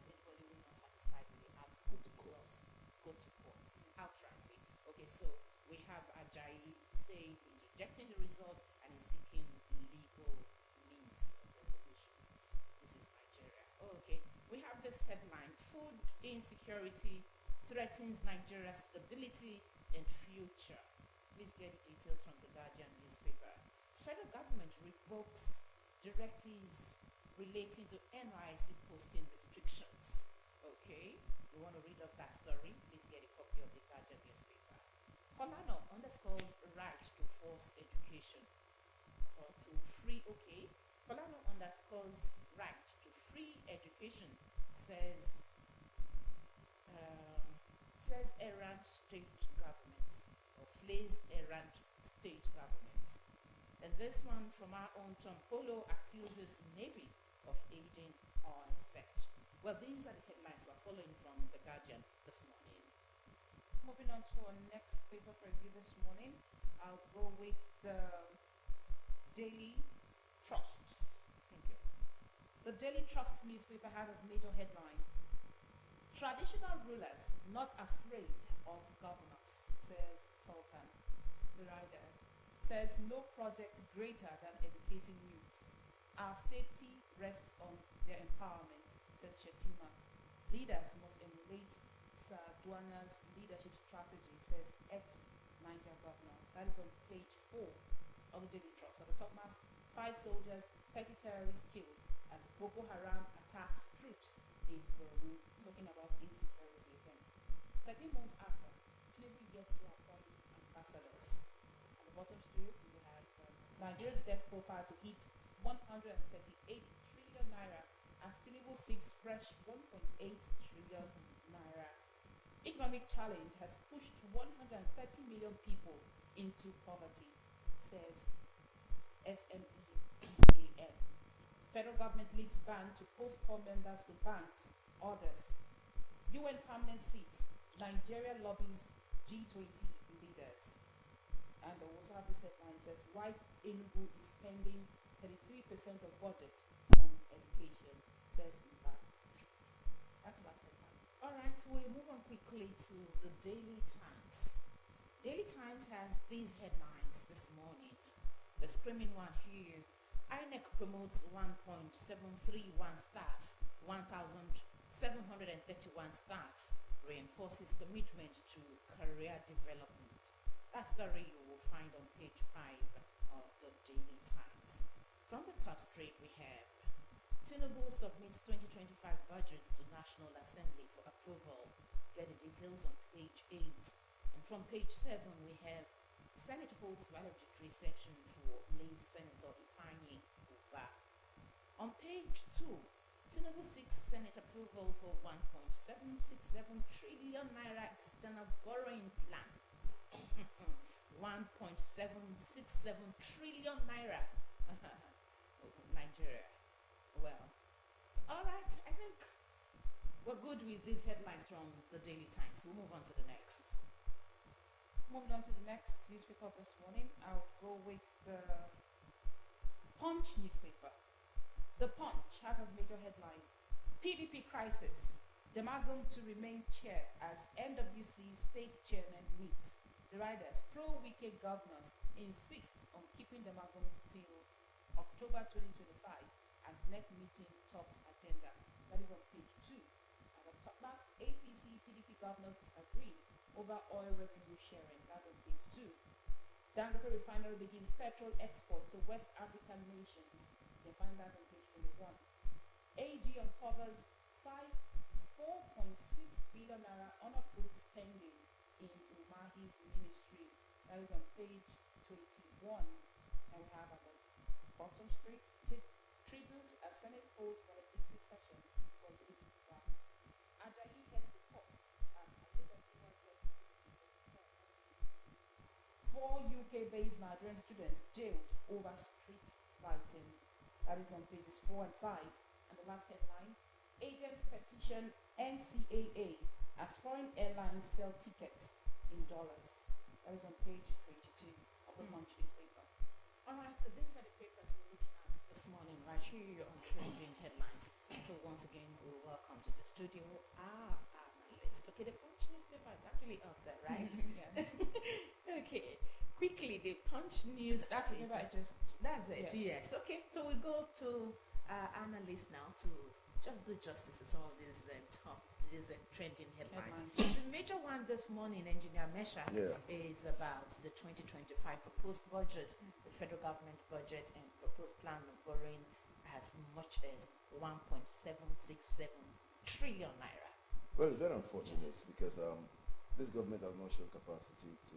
anybody who is not satisfied with the outcome of the results, go to court outrightly. Okay, so we have Ajayi saying he's rejecting the results and is seeking legal means of resolution. This is Nigeria. Okay, we have this headline: food insecurity threatens Nigeria's stability and future. Please get the details from the Guardian newspaper. Federal government revokes directives relating to NYC posting restrictions. Okay, you want to read up that story? Please get a copy of the Guardian newspaper. Falano underscores right to force education or to free. Okay, Falano underscores right to free education, says errant state government, or flays errant state government. And this one from our own Tom Polo accuses Navy of aiding our theft. Well, these are the headlines we're following from the Guardian this morning. Moving on to our next paper for review this morning, I'll go with the Daily Trusts. Thank you. The Daily Trust newspaper has its major headline: traditional rulers not afraid of governors, says Sultan. The riders says no project greater than educating youth. Our safety rests on their empowerment, says Shetima. Leaders must emulate Sir Duana's leadership strategy, says ex-Niger governor. That is on page 4 of the Daily Trust. At the topmost, 5 soldiers, 30 terrorists killed as Boko Haram attacks troops in Peru. Talking about insecurity again. 13 months after, Tinubu yet to appoint ambassadors. At the bottom strip, we have Nigeria's debt profile to hit 138 trillion naira as Tinubu seeks fresh 1.8 trillion naira. Economic challenge has pushed 130 million people into poverty, says SMEPAN. Federal government lifts ban to post call members to banks. Orders. UN permanent seats. Nigeria lobbies G20 leaders. And I also have this headline says why Enugu is spending 33% of budget on education, says Mba. That's last headline. Alright, we'll move on quickly to the Daily Times. Daily Times has these headlines this morning. The screaming one here: INEC promotes 1.731 staff, 1,731 staff, reinforces commitment to career development. That story you will find on page 5 of the Daily Times. From the top straight we have Tinubu submits 2025 budget to National Assembly for approval. Get the details on page 8. And from page 7 we have Senate holds valedictory session for late Senator Ifeanyi Uba. On page 2, Tinubu seeks Senate approval for 1.767 trillion naira external borrowing plan. 1.767 trillion naira. Nigeria. Well, all right. I think we're good with these headlines from the Daily Times. We'll move on to the next. Moving on to the next newspaper this morning, I'll go with the Punch newspaper. The Punch has as major headline: PDP crisis. Damagum to remain chair as NWC state chairman meets. The riders, pro-Wike governors, insist on keeping Damagum till October 2025 as NEC meeting tops agenda. That is on page 2. And the last APC PDP governors disagree over oil revenue sharing. That's on page 2. Dangote Refinery begins petrol export to West African nations. You can find that on page 21. AG uncovers 4.6 billion naira unapproved spending in Umahi's ministry. That is on page 21. And we have at the bottom straight tributes as Senate holds valedictory session for late Ajayi gets reports as Adebantiwa gets 4 UK-based Nigerian students jailed over street fighting. That is on pages 4 and 5. And the last headline, agents petition NCAA as foreign airlines sell tickets in dollars. That is on page 22 of the Punch newspaper. All right, so these are the papers we're looking at this morning, right here on Trending Headlines. So once again, we welcome to the studio our analyst. Okay, the Punch newspaper is actually up there, right? Okay, quickly, the Punch news. That's the paper I just. That's it. Yes. Okay, so we go to our analyst now to just do justice to some of these trending headlines. The major one this morning, Engineer Mesha, is about the 2025 proposed budget, the federal government budget, and proposed plan of borrowing as much as 1.767 trillion naira. Well, it's very unfortunate because this government has not shown capacity to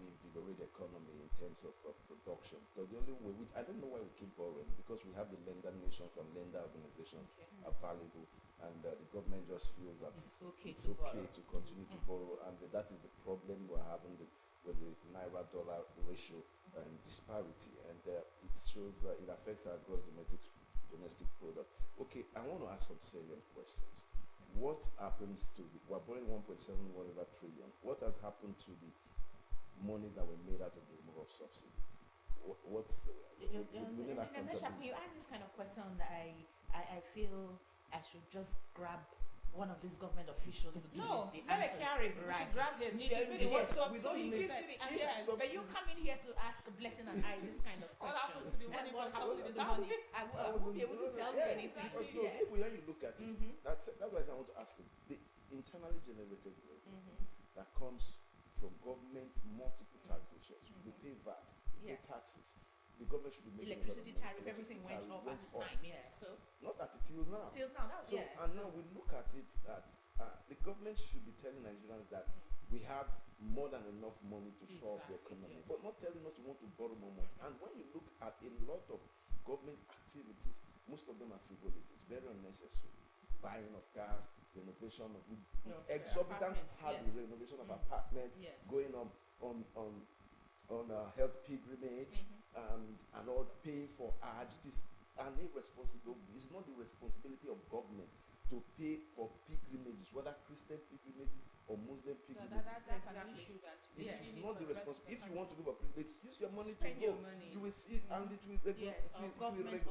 reinvigorate the economy in terms of production. Because the only way, I don't know why we keep borrowing, because we have the lender nations and lender organizations are valuable, and the government just feels that it's okay to continue to borrow, and that is the problem we're having with the Naira-dollar ratio and disparity, and it shows that it affects our gross domestic product. Okay, I want to ask some salient questions. What happens to we're borrowing 1.7 whatever trillion? What has happened to the monies that were made out of the removal of subsidy? What's Mesha, when you ask this kind of question, I feel I should just grab one of these government officials to give the answer. Right. We should grab him. He should be the one to but you come in here to ask Blessing and I this kind of question. What happens to the money? What happens to the money? I won't be able to tell you anything. Because if when you look at it, that's why I want to ask you, the internally generated revenue that comes from government multiple taxations. We pay VAT, we pay taxes. The government should be making electricity tariff, everything went up at the time, so not at it till now. And now we look at it that the government should be telling Nigerians that we have more than enough money to solve the economy, but not telling us we want to borrow more money. And when you look at a lot of government activities, most of them are frivolities, very unnecessary. Buying of cars, renovation of exorbitant renovation of apartments, going on health pilgrimage, and all paying for Hajj. It is an irresponsible. It's not the responsibility of government to pay for pilgrimages, whether Christian pilgrimages or Muslim pilgrimages. That's an issue. It is not the responsibility. If you want to go for pilgrimage, use your money to go. You will see, and it will government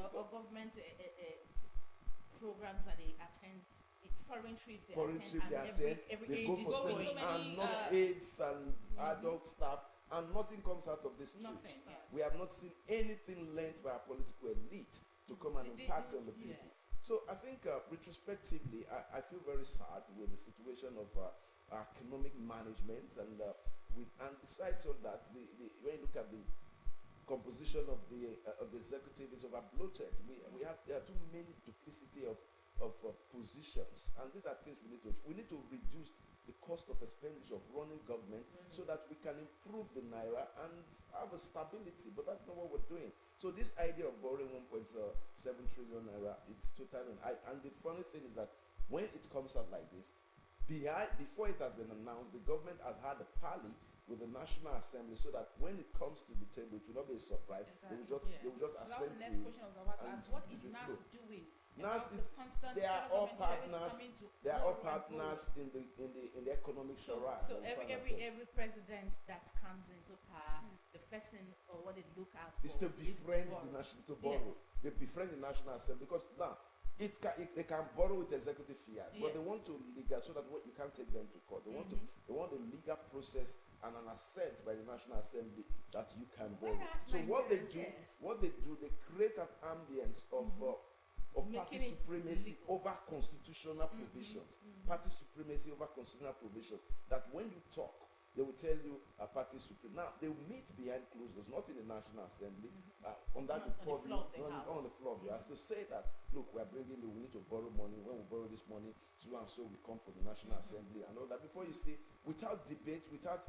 programs that they attend, foreign trips they attend, they go for and not aids and adult stuff, and nothing comes out of this trip. We have not seen anything learnt by our political elite to come and impact on the people. So I think retrospectively, I feel very sad with the situation of our economic management, and besides all that, when you look at the composition of the executive is over bloated. There are too many duplicity of positions, and these are things we need to reduce the cost of expenditure of running government so that we can improve the naira and have a stability. But that's not what we're doing. So this idea of borrowing 1.7 trillion naira, it's totally. And the funny thing is that when it comes out like this, before it has been announced, the government has had a parley with the National Assembly, so that when it comes to the table, it will not be a surprise. Exactly. They will just assent to it. That's the next question I was about to ask. What is NAS doing? NAS, they are all partners. They are all partners in the economic charade. So every president that comes into power, the first thing or what they look at is to befriend the national to borrow. They befriend the National Assembly, because now They can borrow with executive fiat, but they Yes. want to legal so that you can't take them to court. They want a legal process and an assent by the National Assembly that you can borrow. Whereas So what they Nigerians, do, they create an ambience of party Making it supremacy over constitutional provisions. Party supremacy over constitutional provisions. That when you talk, they will tell you a party supreme. Now they will meet behind closed doors, not in the National Assembly, under the public, on the floor of the house, to say that look, we are bringing we need to borrow money. When we borrow this money, so and so we come from the National Assembly and all that. Before you see, without debate, without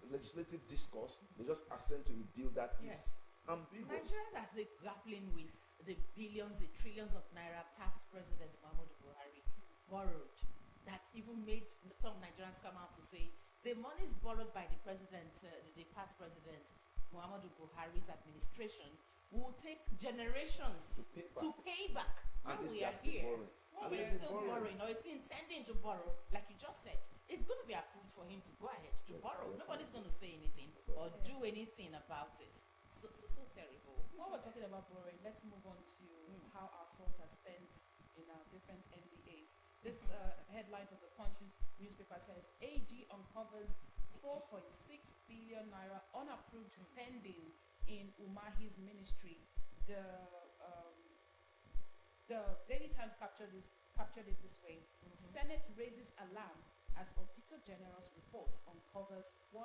legislative discourse, they just assent to a bill that is ambiguous. Nigerians are still grappling with the billions, the trillions of naira past President Muhammadu Buhari borrowed, that even made some Nigerians come out to say the monies borrowed by the president, the past president Muhammadu Buhari's administration, will take generations to pay back. And When this we guy are still here, borrowing. when And we're he's still borrowing, or is he intending to borrow, like you just said, it's going to be approved for him to go ahead to borrow. Nobody's going to say anything or do anything about it. So terrible. While we're talking about borrowing, let's move on to how our funds are spent in our different NDAs. This headline from the Punch newspaper says AG uncovers 4.6 billion naira unapproved spending in Umahi's ministry. The Daily Times captured it this way. Senate raises alarm as Auditor General's report uncovers 105.6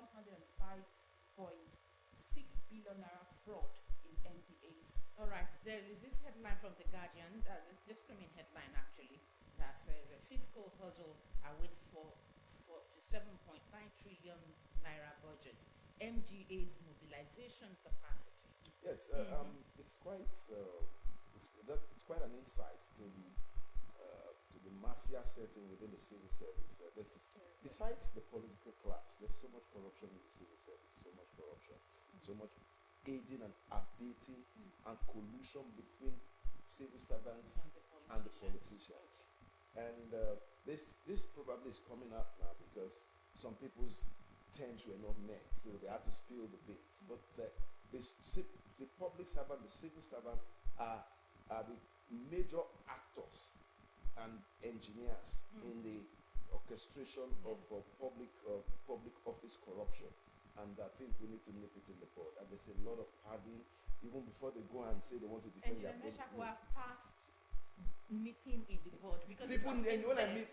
billion naira fraud in NDAs. All right, there is this headline from The Guardian, the screaming headline actually, that says a fiscal hurdle awaits for 7.9 trillion naira budget, MGA's mobilization capacity. Yes, it's quite an insight to the mafia setting within the civil service. Besides the political class, there's so much corruption in the civil service, so much corruption, so much aiding and abating and collusion between civil servants and the politicians. And this probably is coming up now because some people's terms were not met, so they had to spill the beans. But the public servant, the civil servant are the major actors and engineers in the orchestration of public office corruption. And I think we need to nip it in the bud. And there's a lot of padding even before they go and say they want to defend their Engineer Meshack will have passed nipping in the bud because when I mean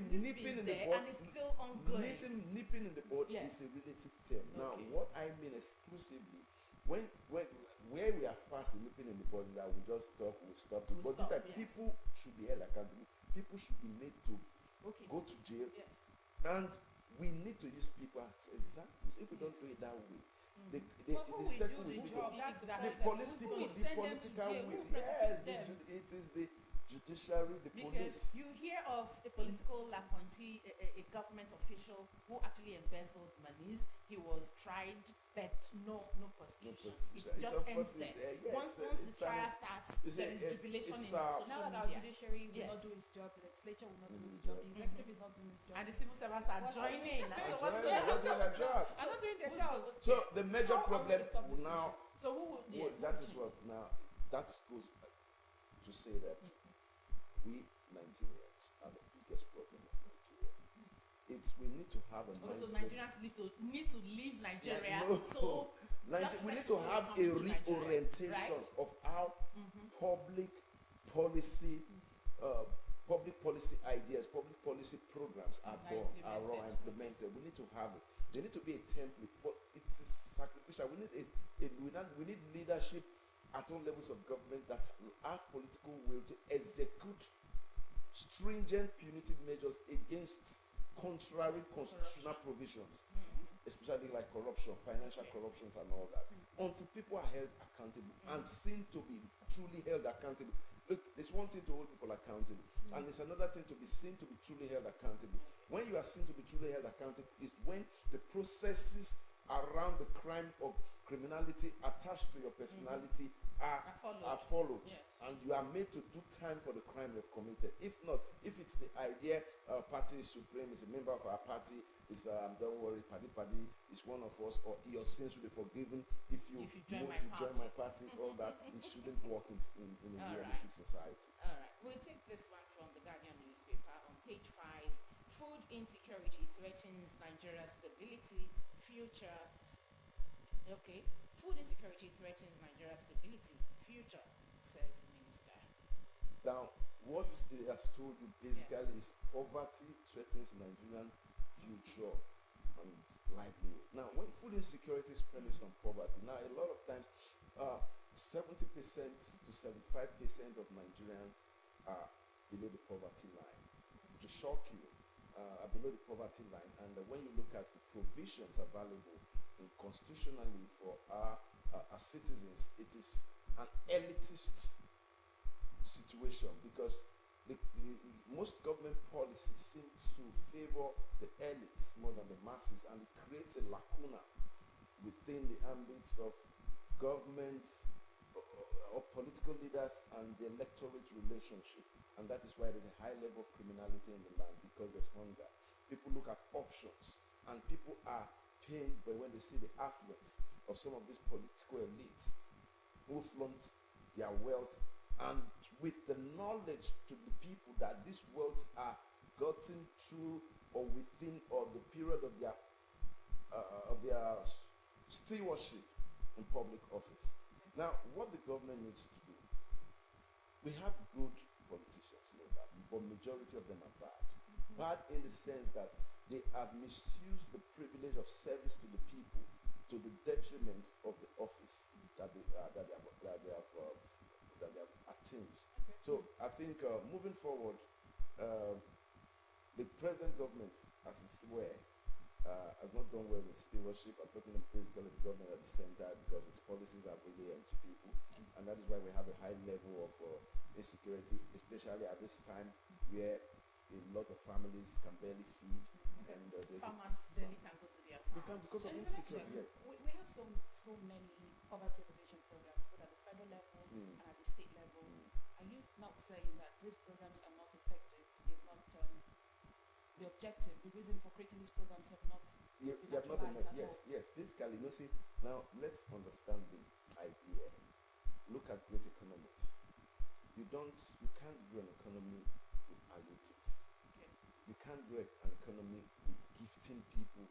nipping in the bud, and it's still ongoing. Nipping in the bud is a relative term. Now, what I mean exclusively, where we have passed the nipping in the bud is that we just talk, we stop. But this time, people should be held accountable. People should be made to go to jail, and we need to use people as examples. If we don't do it that way, the second will the political will. Yes, it is the judiciary, the police. Because you hear of a political appointee, a government official who actually embezzled monies. He was tried, but no prosecution. It just ends there. Once the trial starts, there is jubilation in social now that our judiciary will not do its job, the legislature will not do its job, the executive is not doing its job, and the civil servants are joining. So what's going on? I'm not doing their job. So the major problem now. So who would? That is what now. That goes to say that we Nigerians are the biggest problem of Nigeria. We need to have a mindset. So Nigerians need to leave Nigeria. We need to have a reorientation of how public policy ideas, public policy programs are implemented. We need to have it. There need to be a template, but it's sacrificial. We need leadership at all levels of government that have political will to execute stringent punitive measures against contrary constitutional provisions, especially like corruption, financial corruptions and all that, until people are held accountable and seen to be truly held accountable. Look, there's one thing to hold people accountable, and there's another thing to be seen to be truly held accountable. When you are seen to be truly held accountable is when the processes around the crime of criminality attached to your personality are followed. And you are made to do time for the crime you've committed. If not, if it's the idea party supreme is a member of our party It's don't worry, paddy paddy is one of us, or your sins will be forgiven if you join my party. All that it shouldn't work in a All realistic society. All right, we'll take this one from the Guardian newspaper on page 5. Food insecurity threatens Nigeria's stability, future. Okay, food insecurity threatens Nigeria's stability, future, says Minister. Now, what he has told you basically is poverty threatens Nigerian future and livelihood. Now, when food insecurity is premised on poverty, now a lot of times, 70% to 75% of Nigerians are below the poverty line. To shock you, are below the poverty line, and when you look at the provisions available constitutionally for our citizens, it is an elitist situation because the most government policies seem to favor the elites more than the masses, and it creates a lacuna within the ambits of government or political leaders and the electorate relationship. And that is why there's a high level of criminality in the land, because there's hunger. People look at options, and people are pained by when they see the affluence of some of these political elites who flaunt their wealth, and with the knowledge to the people that these wealths are gotten through or within or the period of their stewardship in public office. Now, what the government needs to do, we have good politicians, no doubt, but majority of them are bad. Bad in the sense that they have misused the privilege of service to the people to the detriment of the office that they have attained. So I think moving forward, the present government, as it's were, has not done well with stewardship. I'm talking basically the government at the center, because its policies are really empty people, and that is why we have a high level of insecurity, especially at this time where a lot of families can barely feed, and farmers barely can go to their farms. Because of insecurity. We have so many poverty alleviation programs, both at the federal level and at the state level. Are you not saying that these programs are not effective? They've not the objective, the reason for creating these programs have not they have not been met. Yes. Basically, you see, now let's understand the idea. Look at great economics. You can't grow an economy with palliatives. Okay. You can't grow an economy with gifting people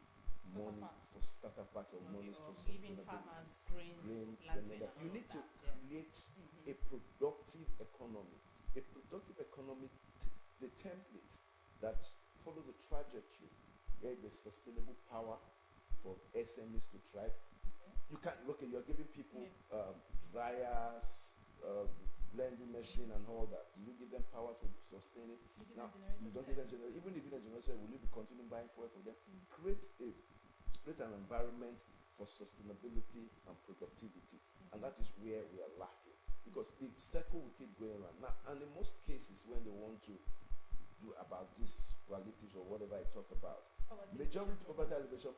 money for starter packs or money for sustainability. Giving farmers grains, planting, you need to create a productive economy. A productive economy, the template that follows a trajectory where there's sustainable power for SMEs to thrive. You can't you're giving people dryers, blending machine and all that. Do you give them power to sustain it? Now, you don't give them generator. Even if you give them generator, will you be continuing buying fuel for them? Create an environment for sustainability and productivity, and that is where we are lacking, because the circle will keep going around. Now, and in most cases, when they want to do about these relatives or whatever I talk about, majority of poverty alleviation,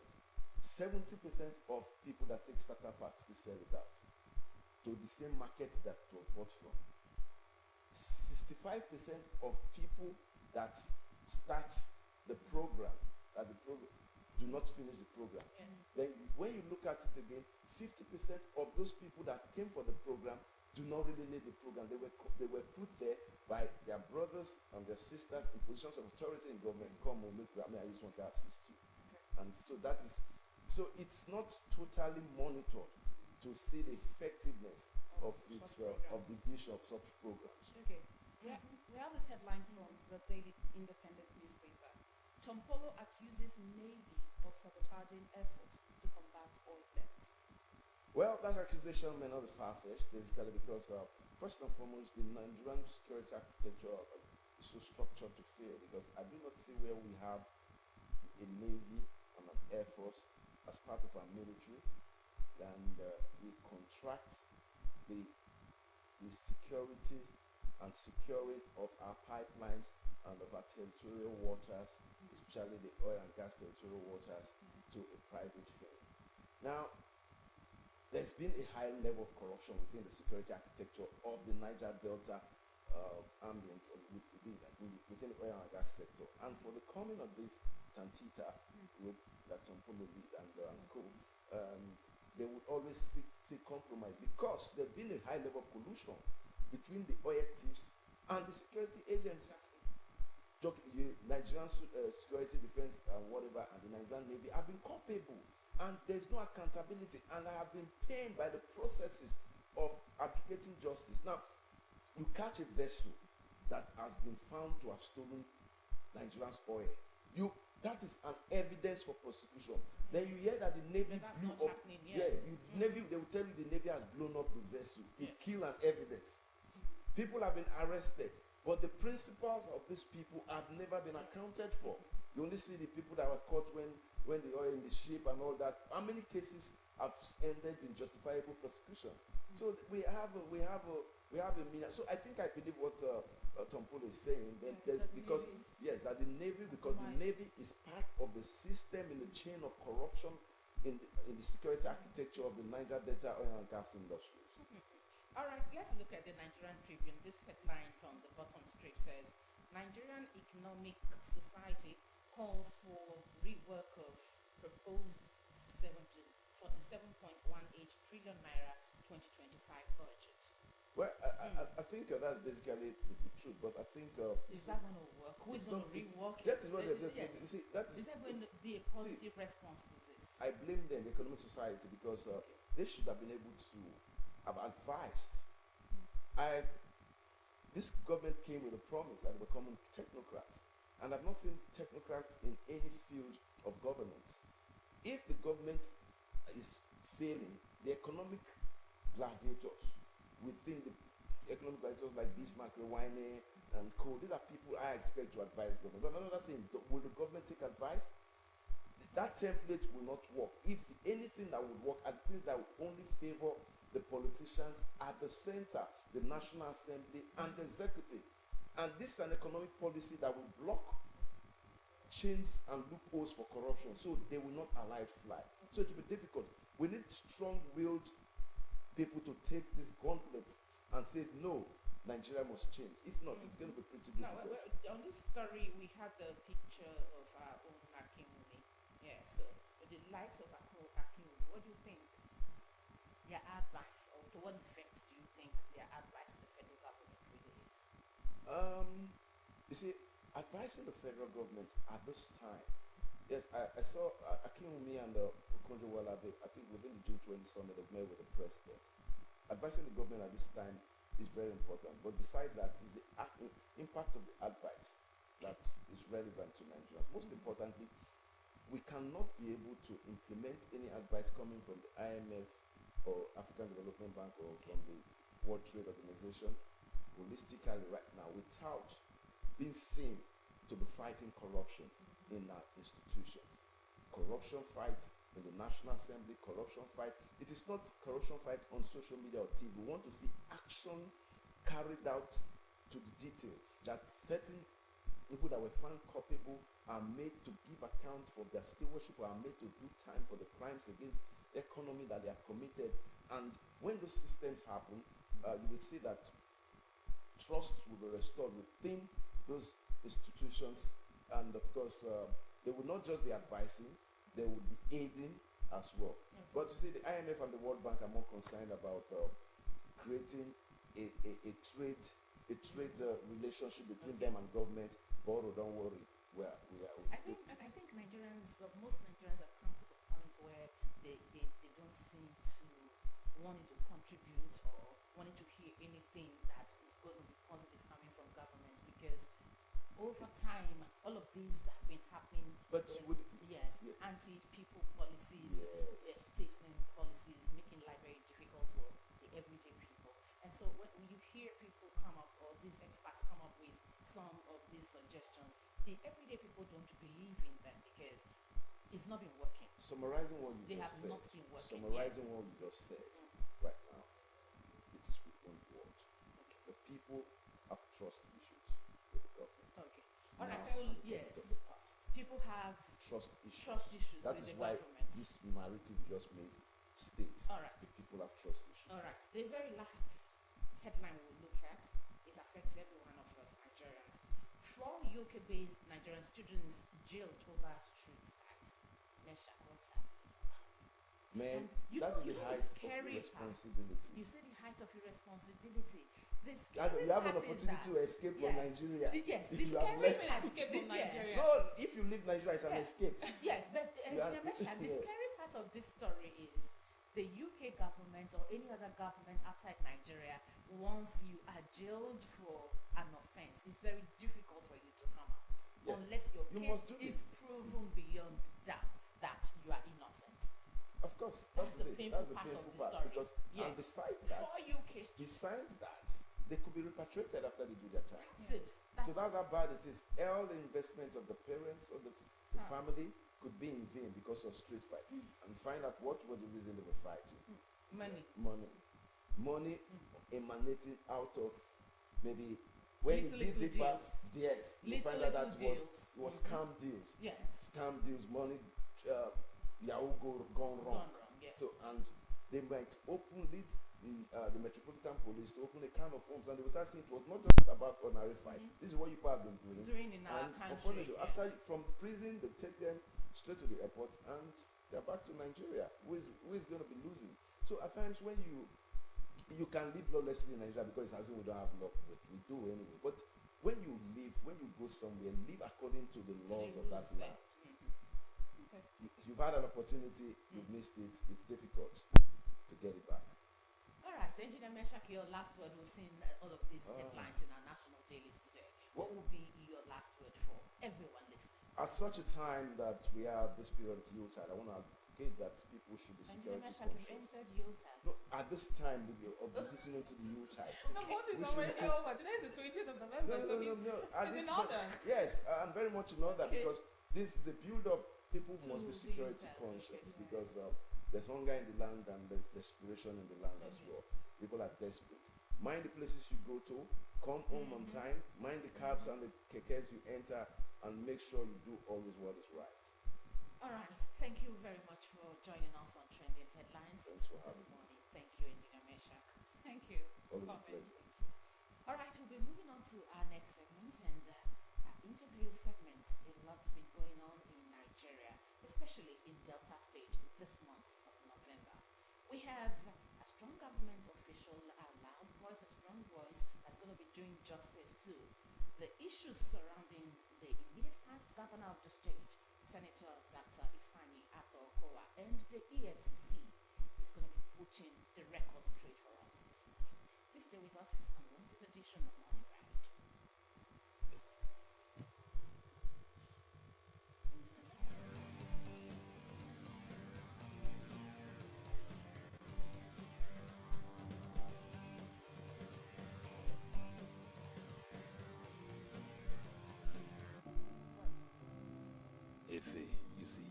70% of people that take starter packs, they sell it out to the same market that it was bought from. 65% of people that start the program, do not finish the program. Then when you look at it again, 50% of those people that came for the program do not really need the program. They were put there by their brothers and their sisters in positions of authority in government. Come on, I just want to assist you. And so it's not totally monitored to see the effectiveness of the vision of such programs. Okay. We have this headline from the Daily Independent newspaper. Chompolo accuses Navy of sabotaging efforts to combat oil theft. Well, that accusation may not be far-fetched, basically because, first and foremost, the Nigerian security architecture is so structured to fail, because I do not see where we have a Navy and an Air Force as part of our military, and we contract the security and securing of our pipelines and of our territorial waters, especially the oil and gas territorial waters, to a private firm. Now, there's been a high level of corruption within the security architecture of the Niger Delta ambient within the oil and gas sector. And for the coming of this Tantita, with that Tompolo lead and co, they would always seek compromise because there's been a high level of collusion between the oil thieves and the security agencies. Nigerian security defense and whatever, and the Nigerian Navy have been culpable, and there's no accountability, and I have been pained by the processes of advocating justice. Now, you catch a vessel that has been found to have stolen Nigerian's oil. That is an evidence for prosecution. Then you hear that the Navy blew up. Yes. Navy, they will tell you the Navy has blown up the vessel to kill an evidence. People have been arrested, but the principles of these people have never been accounted for. You only see the people that were caught when the oil in the ship and all that. How many cases have ended in justifiable prosecution? So we have a meaning. So I believe what Tompolo is saying. That there's because that the Navy is part of the system in the chain of corruption in the security architecture of the Niger Delta oil and gas industries. All right, let's look at the Nigerian Tribune. This headline from the bottom strip says, Nigerian Economic Society calls for rework of proposed 47.18 trillion naira 2025 budget. Well, I think that's basically the truth, but I think... is that going to work? Who is going to rework it? That is what is there going to be a positive response to this? I blame them, the Economic Society, because they should have been able to have advised. This government came with a promise that we're becoming technocrats, and I've not seen technocrats in any field of governance. If the government is failing, the economic gladiators within the economic gladiators like Bismarck, Rewane, and co, these are people I expect to advise government. But another thing, will the government take advice? That template will not work. If anything that would work are things that will only favor the politicians at the center, the National Assembly and the executive. And this is an economic policy that will block chains and loopholes for corruption, so they will not allow it fly. So it will be difficult. We need strong-willed people to take this gauntlet and say, no, Nigeria must change. If not, it's going to be pretty difficult. On this story, we have the picture of our own Akinwumi. Yeah, so the likes of Akinwumi, what do you think? Their advice, or to what effect do you think their advice to the federal government really is? You see, advising the federal government at this time, yes, I saw Akinwumi and Okonjo-Iweala, I think within the June 20 summit, they've met with the president. Advising the government at this time is very important, but besides that, is the impact of the advice that is relevant to Nigerians. Most importantly, we cannot be able to implement any advice coming from the IMF or African Development Bank or from the World Trade Organization holistically right now without being seen to be fighting corruption in our institutions. Corruption fight in the National Assembly, corruption fight. It is not corruption fight on social media or TV. We want to see action carried out to the detail, that certain people that were found culpable are made to give account for their stewardship or are made to do time for the crimes against the economy that they have committed. And when those systems happen, you will see that trust will be restored within those institutions, and of course they will not just be advising, they will be aiding as well. But you see, the IMF and the World Bank are more concerned about creating a trade relationship between them and government. Borrow, don't worry. I think Nigerians, most Nigerians have come to the point where they don't seem to wanting to contribute or wanting to hear anything that is going to be positive coming from government, because over time all of these have been happening. But anti-people policies, stiffening policies, making life very difficult for the everyday people. And so when you hear people come up, or these experts come up with some of these suggestions, the everyday people don't believe in them because it's not been working. Summarizing what you just said. Not been working. Summarizing what you just said right now, it is with one word. Okay. The people have trust issues with the government. Okay. All right. Well, yes. People have trust issues That with is the why government. this narrative you just made states. All right. The people have trust issues. All right. The very last headline we'll look at, it affects every one of us Nigerians. 4 UK-based Nigerian students jailed over street fight. Mesha, what's happening? Man, And that is the height of irresponsibility. You say the height of irresponsibility. The You have an scary part is opportunity to that- escape from Nigeria. Yes, If the you have scary left- part- Escape from yes. Nigeria. No, if you leave Nigeria, it's an escape. Yes, but You are- Mesha, the Yeah. scary part of this story is the UK government or any other government outside Nigeria, once you are jailed for an offense, it's very difficult for you to come out. Yes. Unless your You case must do is proven beyond doubt that you are innocent. Of course, That's the it. painful That's the part of painful the part story. because Yes. and besides that, For UK besides that, they could be repatriated after they do their time. That's it. So that's how bad it is. All the investments of the parents or the family could be in vain because of street fight. And find out what were the reason they were fighting. Money emanating out of maybe when Little, you did little it back, deals. yes, you Little, find out little that deals. was scam deals. Yes. Scam deals, money, Yahoo gone wrong. Yes. So and they might openly the Metropolitan Police to open a can of worms, and they will start saying it was not just about ordinary fight. This is what you people have been doing. In our And country, unfortunately, yes. after from prison, they take them straight to the airport, and they're back to Nigeria. Who is going to be losing? So at times when you can live lawlessly in Nigeria because it's as if we don't have law, but we do anyway. But when you go somewhere, live according to the laws of that land. Okay. You've had an opportunity, you've missed it. It's difficult to get it back. All right, Engineer Meshak, your last word. We've seen all of these headlines in our national dailies today. What will be your last word for everyone listening? At such a time that we are at this period of Yuletide, I want to advocate that people should be Engineer security Meshak, you've conscious. entered Yuletide. No, at this time of hitting into the Yuletide. The month is we should- already over. Today is the 20th of November. so No. At it's this in point- order. Yes, I'm very much in order Okay. because this is a build-up. People To must be the security Yuletide, conscious because there's hunger in the land and there's desperation in the land as well. People are desperate. Mind the places you go to. Come home on time. Mind the cabs and the kekes you enter, and make sure you do always what is right. All right. Thank you very much for joining us on Trending Headlines Thanks for this having me. morning. Thank you, Engineer Meshak. Thank you. Always a Comment. pleasure. All right, we'll be moving on to our next segment and our interview segment. A lot's been going on in Nigeria, especially in Delta State this month of November. We have a strong government official, a loud voice, a strong voice that's going to be doing justice to the issues surrounding the immediate past governor of the state, Senator Dr. Ifeanyi Ato-Okowa, and the EFCC is going to be putting the record straight for us this morning. Please stay with us on Wednesday's edition of Morning Ride. Efe, you see,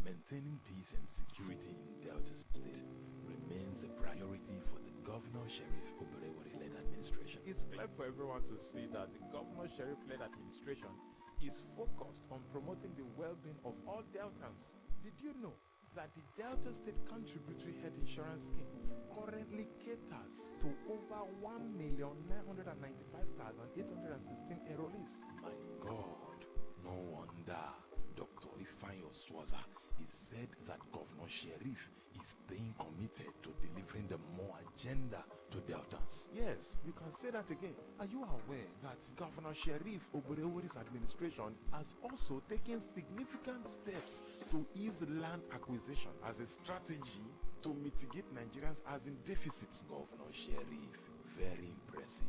maintaining peace and security in Delta State remains a priority for the Governor Sheriff Oberewori-led administration. It's clear for everyone to see that the Governor Sheriff-led administration is focused on promoting the well-being of all Deltans. Did you know that the Delta State Contributory Health Insurance Scheme currently caters to over 1,995,816 enrollees? My God, no wonder Dr. Ifeanyi Oswaza is said that Governor Sheriff is staying committed to delivering the more agenda to Deltans. Yes, you can say that again. Are you aware that Governor Sheriff Oberewori's administration has also taken significant steps to ease land acquisition as a strategy to mitigate Nigerians' housing deficits? Governor Sheriff, very impressive.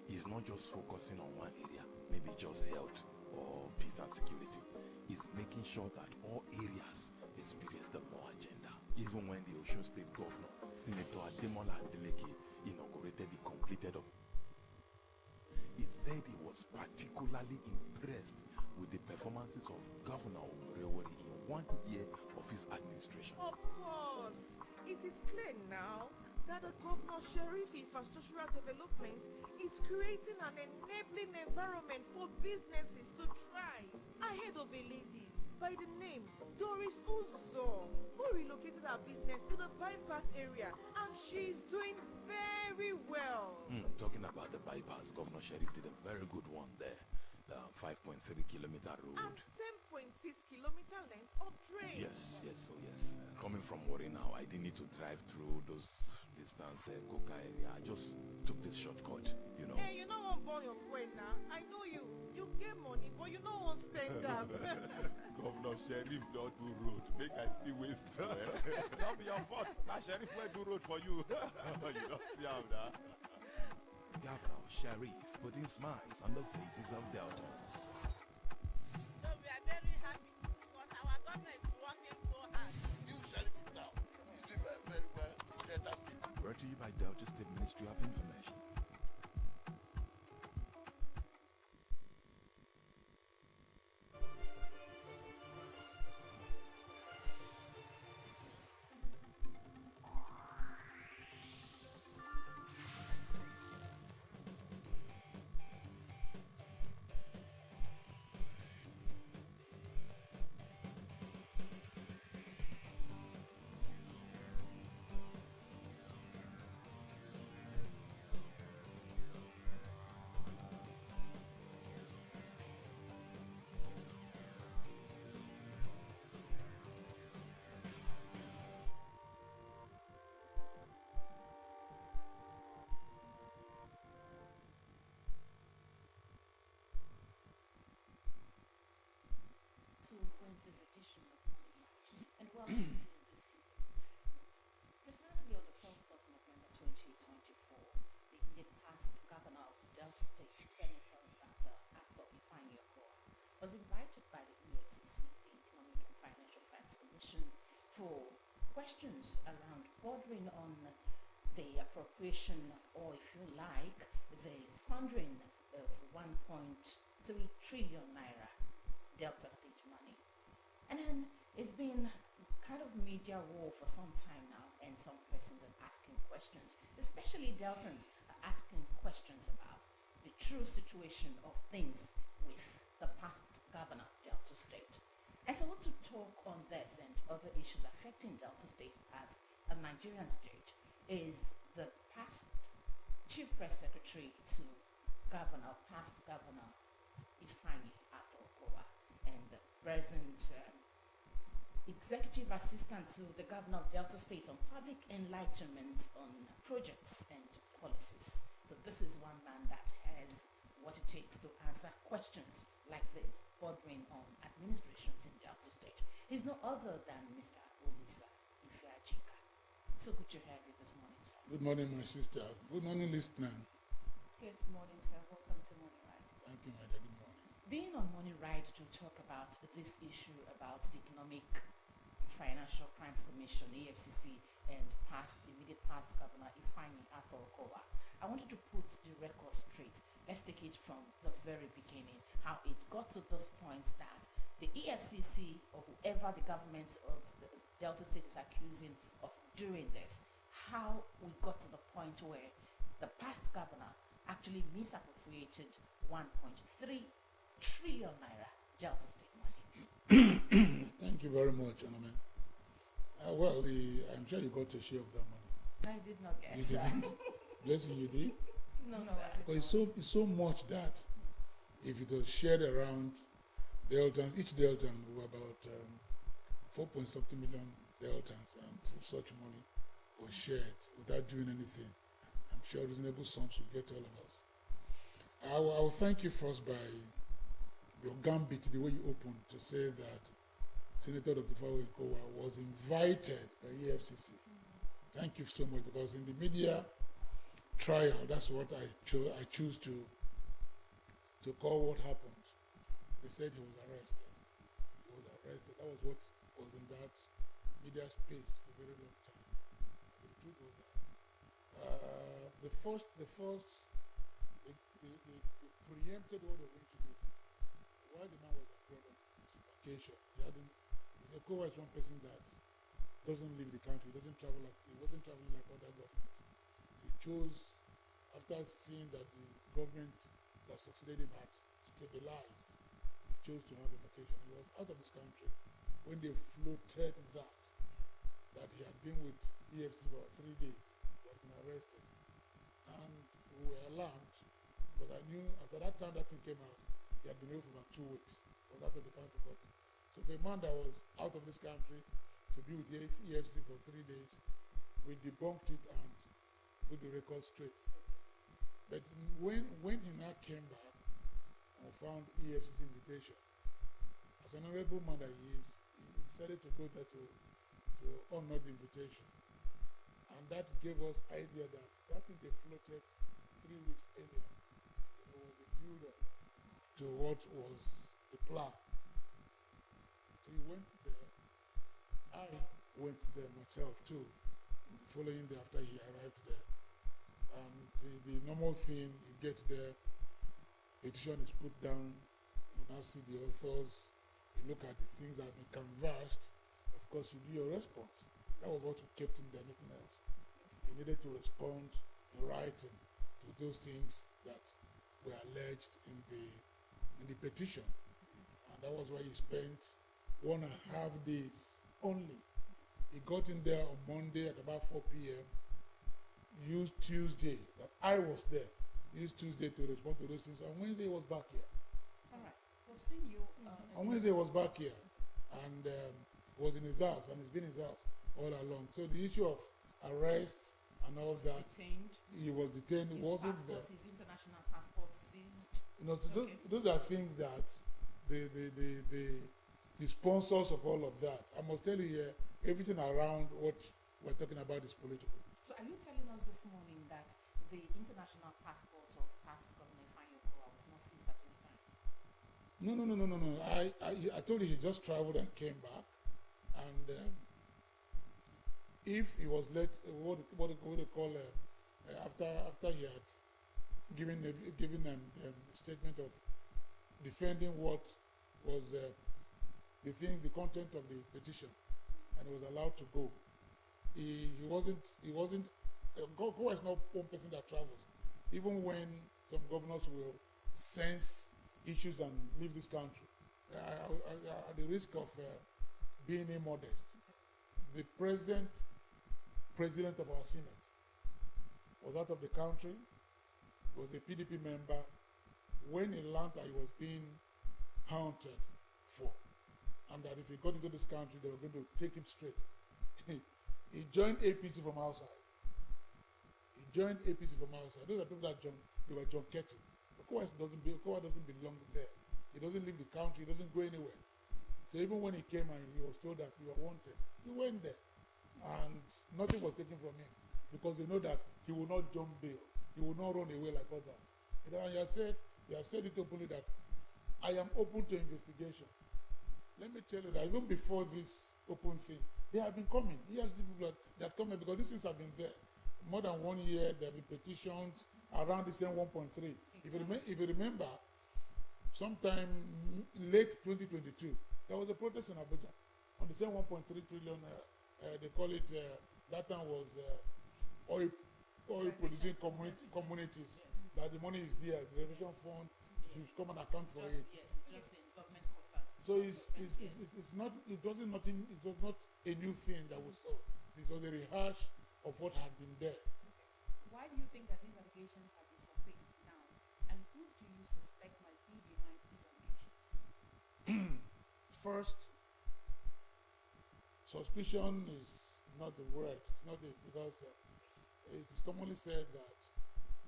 He's not just focusing on one area, maybe just health or peace and security. He's making sure that all areas experience the more agenda. Even when the Osun State Governor, Senator Ademola Adeleke, inaugurated the completed he said he was particularly impressed with the performances of Governor Oberewori in 1 year of his administration. Of course, it is clear now that the Governor Sheriff Infrastructural Development is creating an enabling environment for businesses to thrive. Ahead of a lady by the name Doris Uzo, who relocated her business to the bypass area, and she's doing very well. Talking about the bypass, Governor Sheriff did a very good one there. 5.3 kilometer road. And 10.6 kilometer length of drains. Yes. Coming from Wari now, I didn't need to drive through those distance Koka area. I just took this shortcut, you know. Hey, you know what born your friend now? I know you. You get money, but you know what spend them. Governor Sheriff don't do road. Make I still waste. Not be your fault. Now Sheriff will do road for you. You don't see how that. Governor Sheriff putting smiles on the faces of Deltans. So we are very happy because our government is working so hard. New sheriff in town. He's doing very, very well. Delta State. Brought to you by Delta State Ministry of Information. To Wednesday's edition of Money Line, and welcome to this interview segment. Precisely on the 4th of November 2024, the immediate past governor of Delta State, Senator Arthur Ifeanyi Okowa, was invited by the EFCC, the Economic and Financial Crimes Commission, for questions around bordering on the appropriation, or if you like, the squandering of 1.3 trillion naira Delta State money. And then it's been kind of media war for some time now, and some persons are asking questions, especially Deltans are asking questions about the true situation of things with the past governor of Delta State. And so I want to talk on this and other issues affecting Delta State as a Nigerian state is the past chief press secretary to past governor Ifeanyi Okowa, and the present executive assistant to the governor of Delta State on public enlightenment on projects and policies. So this is one man that has what it takes to answer questions like this, bordering on administrations in Delta State. He's no other than Mr. Olisa Ifeachika. So good to have you this morning, sir. Good morning, my sister. Good morning, listener. Good morning, sir. Welcome to Morning Ride. Thank you, my dear. Good morning. Being on Morning Ride to talk about this issue about the Economic Financial Crimes Commission, EFCC, and immediate past governor Ifeanyi Okowa, I wanted to put the record straight. Let's take it from the very beginning, how it got to this point that the EFCC, or whoever the government of the Delta State is accusing of doing this, how we got to the point where the past governor actually misappropriated 1.3 trillion naira Delta State money. Thank you very much, gentlemen. I'm sure you got a share of that money. I did not get You didn't? Blessing, you did? No, sir. But it's so much that if it was shared around Deltans, each Deltan were about 4.something million Deltans, and if such money was shared without doing anything, I'm sure reasonable sums will get all of us. I will thank you first by your gambit, the way you opened, to say that Senator Dr. Ifeanyi Okowa was invited by EFCC. Thank you so much, because in the media trial, that's what I choose to call what happened. They said he was arrested. He was arrested. That was what was in that media space for a very long time. But the truth was that they preempted what they were going to do. While the man was abroad on his vacation, Okowa is one person that doesn't leave the country. He wasn't traveling like other governments. So he chose, after seeing that the government that succeeded him had stabilized, he chose to have a vacation. He was out of his country when they floated that he had been with EFCC for 3 days. He had been arrested. And we were alarmed, but I knew, as at that time that thing came out, he had been away for about 2 weeks. Was out of the country. But so for a man that was out of this country to be with the EFC for 3 days, we debunked it and put the record straight. But when he now came back and found EFC's invitation, as an honorable man that he is, he decided to go there to honor the invitation. And that gave us idea that I think they floated 3 weeks earlier. There was a build-up to what was the plan. So he went there. I went there myself too, following day after he arrived there. And the normal thing, you get there, petition is put down, you now see the authors, you look at the things that have been canvassed, of course you do your response. That was what kept him there, nothing else. He needed to respond in writing to those things that were alleged in the petition. And that was why he spent 1.5 days only. He got in there on Monday at about 4 p.m., used Tuesday, that I was there, used Tuesday to respond to those things. On Wednesday, he was back here. All right. We've seen you. On Wednesday, he was back here and was in his house, and he's been in his house all along. So the issue of arrest and all that, detained. He was detained, His wasn't passport, there. his international passport seized. You know, so those are things that the sponsors of all of that, I must tell you here, everything around what we're talking about is political. So are you telling us this morning that the international passports of past Governor Ifeanyi Okowa was not seized at any time? No. I told you he just traveled and came back, and if he was let, what they call after he had given a statement of defending what was the content of the petition, and he was allowed to go. He wasn't. Okowa is not one person that travels. Even when some governors will sense issues and leave this country, at the risk of being immodest, the present president of our Senate was out of the country, was a PDP member. When he learned that he was being hunted for, and that if he got into this country, they were going to take him straight, he joined APC from outside. Those are people that they were John Ketty. Okowa doesn't belong there. He doesn't leave the country. He doesn't go anywhere. So even when he came and he was told that he was wanted, he went there, and nothing was taken from him because they know that he will not jump bail. He will not run away like others. You know, and he has said it openly that I am open to investigation. Let me tell you that even before this open thing, they have been coming. Yes, people that come because these things have been there. More than 1 year, there have been petitions around the same 1.3. If you remember, sometime late 2022, there was a protest in Abuja on the same 1.3 trillion. They call it, that time was oil producing communities. That the money is there, the revision fund should come and account for it. Yes, just in government coffers. So it's not a new thing that was saw. It was a rehash of what had been there. Why do you think that these allegations have been surfaced now? And who do you suspect might be behind these allegations? First, suspicion is not the word. It's not because it is commonly said that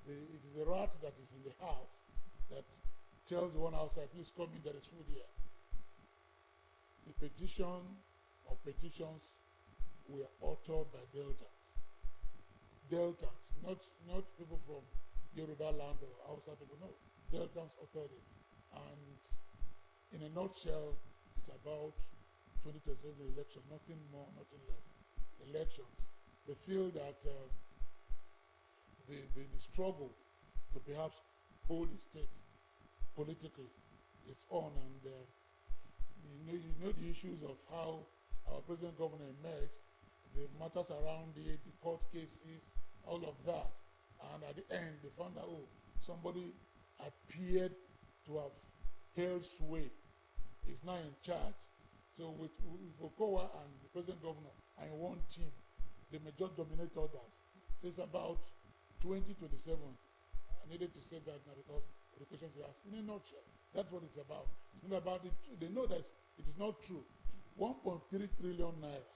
it is a rat that is in the house that tells the one outside, please come in, there is food here. The petition or petitions were authored by Deltans. Not people from Yoruba land or outside people, no. Deltans authored it. And in a nutshell, it's about 2027 election, nothing more, nothing less. Elections. They feel that the struggle to perhaps hold the state politically is on, and you know the issues of how our present governor emerged, the matters around the court cases, all of that, and at the end they found out somebody appeared to have held sway, is now in charge. So with Okowa and the present governor and one team, they may just dominate others. So it's about 2027. I needed to say that now because education class. In a nutshell, that's what it's about. It's not about it. They know that it is not true. 1.3 trillion naira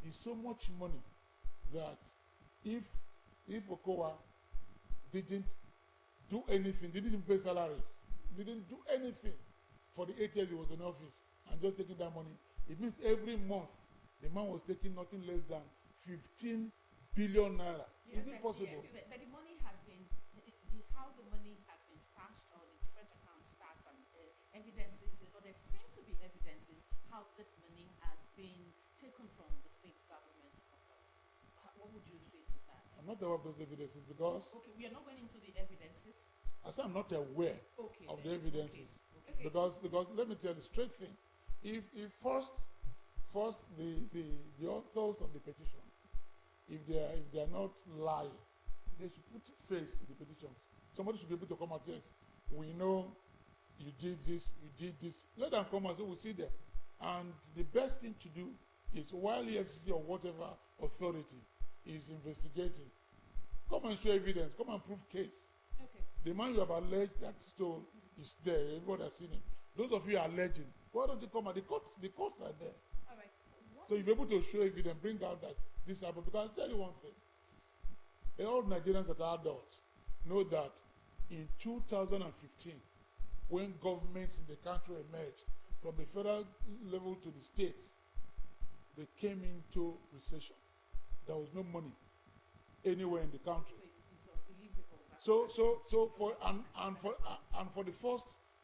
is so much money that if Okowa didn't do anything, didn't pay salaries, didn't do anything for the 8 years he was in office and just taking that money, it means every month the man was taking nothing less than 15 billion naira. Yes, Is it possible? Yes, but the money has been, how the money has been stashed or the different accounts stashed and evidences, or there seem to be evidences how this money has been taken from the state government coffers. What would you say to that? I'm not aware of those evidences because Okay, we are not going into the evidences. I say I'm not aware of the evidences. Okay. Because let me tell you the straight thing. If first the authors of the petitions, if they are not lying, they should put face to the petitions. Somebody should be able to come out, yes, we know you did this, you did this. Let them come and say, we'll see them. And the best thing to do is, while EFCC or whatever authority is investigating, come and show evidence, come and prove case. Okay. The man you have alleged that stole is there. Everybody has seen him. Those of you are alleging, why don't you come at the courts? The courts are there. All right. So you'll be able to show evidence, bring out that this happened. Because I'll tell you one thing. All Nigerians that are adults know that in 2015, when governments in the country emerged from the federal level to the states, they came into recession. There was no money anywhere in the country. So it's unbelievable.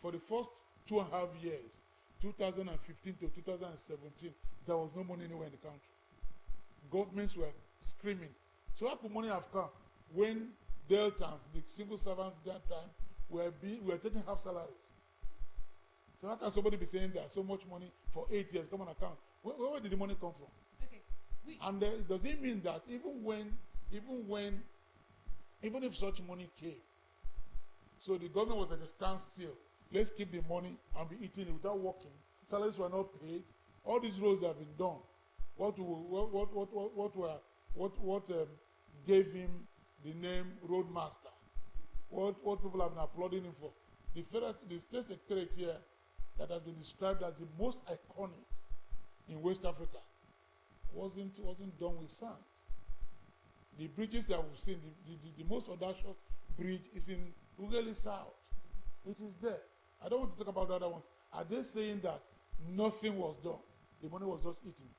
For the first 2.5 years, 2015 to 2017, there was no money anywhere in the country. Governments were screaming. So how could money have come when Deltans, the civil servants that time, were taking half salaries? So how can somebody be saying that so much money for 8 years come on account? Where did the money come from? Okay. And does it mean that even if such money came, so the government was at a standstill, let's keep the money and be eating it without working, salaries were not paid, all these roads that have been done, what gave him the name Roadmaster? What people have been applauding him for? The state secretariat here that has been described as the most iconic in West Africa wasn't done with sand. The bridges that we've seen, the most audacious bridge is in Ughelli South. It is there. I don't want to talk about the other ones. Are they saying that nothing was done? The money was just eaten.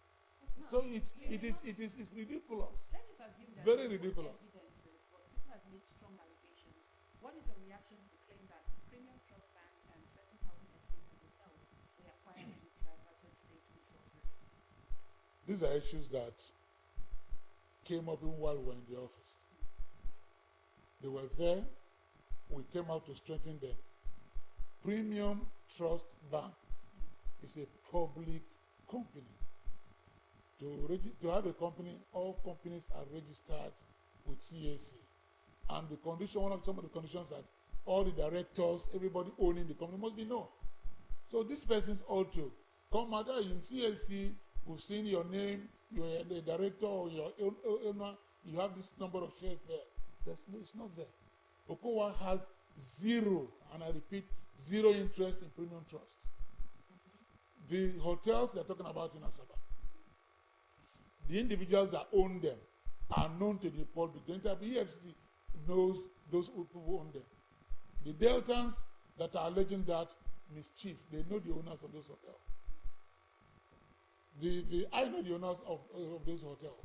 So it's ridiculous. Let's just assume that Very there were ridiculous. evidences, but people have made strong allegations. What is your reaction to the claim that Premium Trust Bank and certain housing estates and hotels were acquired with diverted state resources? These are issues that came up even while we were in the office. They were there. We came out to strengthen them. Premium Trust Bank is a public company. To have a company, all companies are registered with CAC. And the condition, some of the conditions that all the directors, everybody owning the company must be known. So this person's also come out there in CAC, we've seen your name, you're the director or your owner, you have this number of shares there. It's not there. Okowa has zero, and I repeat, zero interest in Premium Trust. The hotels they're talking about in Asaba, the individuals that own them are known to the public. The entire EFCC knows those people who own them. The Deltans that are alleging that mischief, they know the owners of those hotels. I know the owners of those hotels.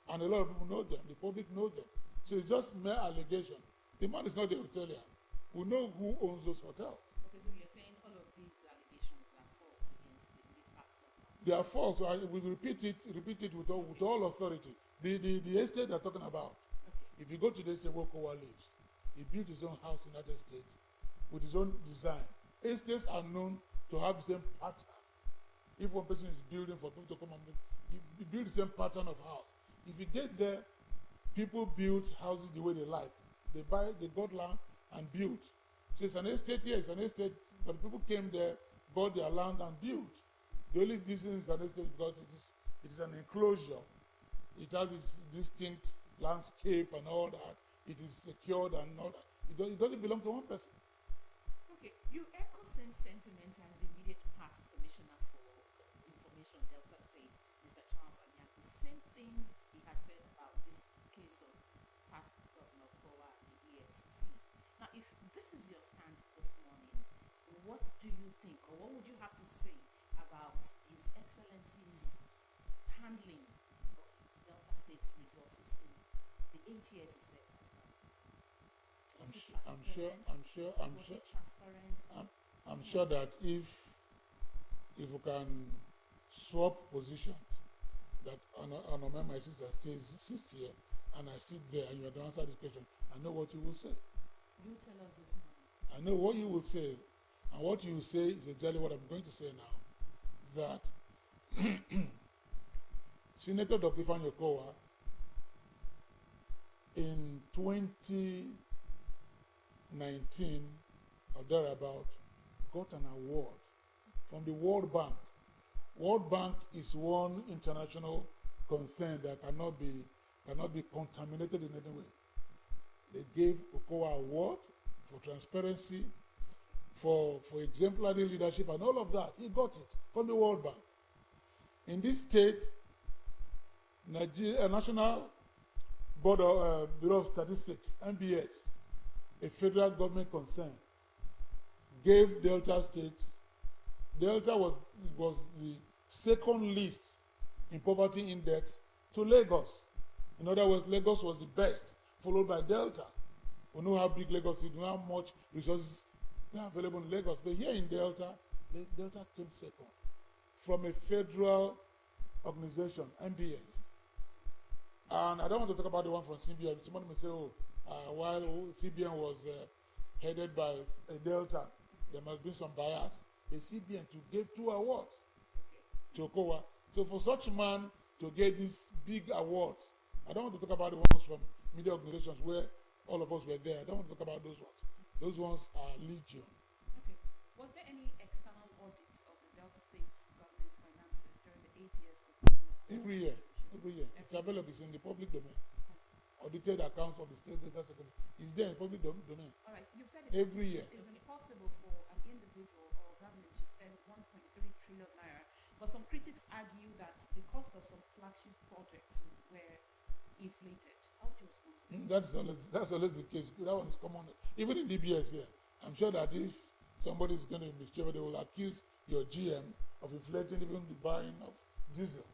And a lot of people know them. The public knows them. So it's just mere allegation. The man is not the hotelier. We know who owns those hotels. Okay, so you're saying all of these allegations are false against the past government? They are false. So I will repeat it with all authority. The estate they're talking about. Okay. If you go to the estate where Okowa lives, he built his own house in that estate with his own design. Estates are known to have the same pattern. If one person is building for people to come and you build the same pattern of house. If you get there, people build houses the way they like. They got land and built. So it's an estate here, it's an estate, but the people came there, bought their land and built. The only difference is an estate because it is an enclosure. It has its distinct landscape and all that. It is secured and all that. It doesn't belong to one person. sentiments as the immediate past commissioner for information Delta State, Mr. Charles Anyaku, same things he has said about this case of past Governor Kowa and the EFCC. Now, if this is your stand this morning, what do you think, or what would you have to say about His Excellency's handling of Delta State's resources in the 8 years he said has done? I'm sure that if we can swap positions, that Onome, my sister, sits here and I sit there and you have to answer this question, I know what you will say. You tell us this morning. I know what you will say, and what you will say is exactly what I'm going to say now. That Senator Dr. Ifeanyi Okowa in 2019 or thereabout got an award from the World Bank. World Bank is one international concern that cannot be contaminated in any way. They gave Okowa award for transparency, for exemplary leadership, and all of that. He got it from the World Bank. In this state, Nigeria National Board of Bureau of Statistics, NBS, a federal government concern, gave Delta State. Delta was the second least in poverty index to Lagos. In other words, Lagos was the best, followed by Delta. We know how big Lagos is, we know how much resources are available in Lagos. But here in Delta, Delta came second from a federal organization, NBS. And I don't want to talk about the one from CBN. Somebody may say, while CBN was headed by a Delta, there must be some bias. The CBN gave 2 awards to Okowa. So for such a man to get these big awards, I don't want to talk about the ones from media organizations where all of us were there. I don't want to talk about those ones. Those ones are legion. Okay. Was there any external audit of the Delta State government's finances during the 8 years of Every year. It's available. It's in the public domain. Audited accounts of the state data secretary. It's there in public domain. All right. You've said every year. It's impossible for an individual or government to spend 1.3 trillion naira. But some critics argue that the cost of some flagship projects were inflated. How do you respond to this? That's always the case. That one is common. Even in DBS here, I'm sure that if somebody is going to mischief, they will accuse your GM of inflating even the buying of diesel.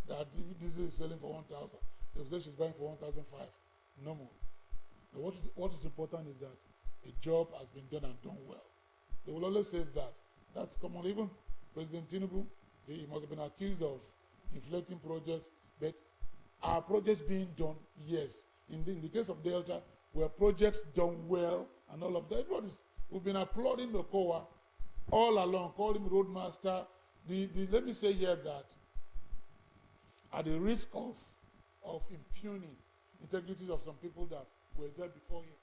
That if diesel is selling for 1,000, they will say she's buying for 1,500. No more. But what is important is that a job has been done and done well. They will always say that. That's common. Even President Tinubu, he must have been accused of inflating projects, but are projects being done? Yes. In the case of Delta, were projects done well and all of that? We've been applauding Okowa all along, called him Roadmaster. Let me say here that at the risk of impugning integrity of some people that were there before him,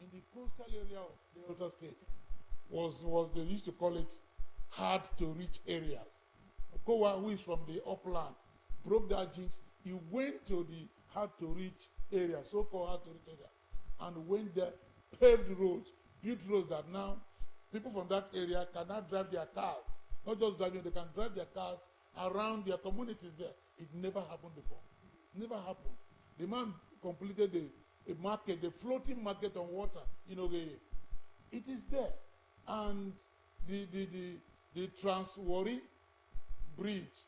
in the coastal area of Delta State, was they used to call it hard to reach areas. Okowa, who is from the upland, broke that jinx. He went to the hard to reach area, so-called hard to reach area, and went there, paved roads, built roads that now people from that area cannot drive their cars. Not just driving, they can drive their cars around their communities there. It never happened before. Never happened. The man completed a market, the floating market on water in Ogeye. It is there. And the Trans-Warri Bridge,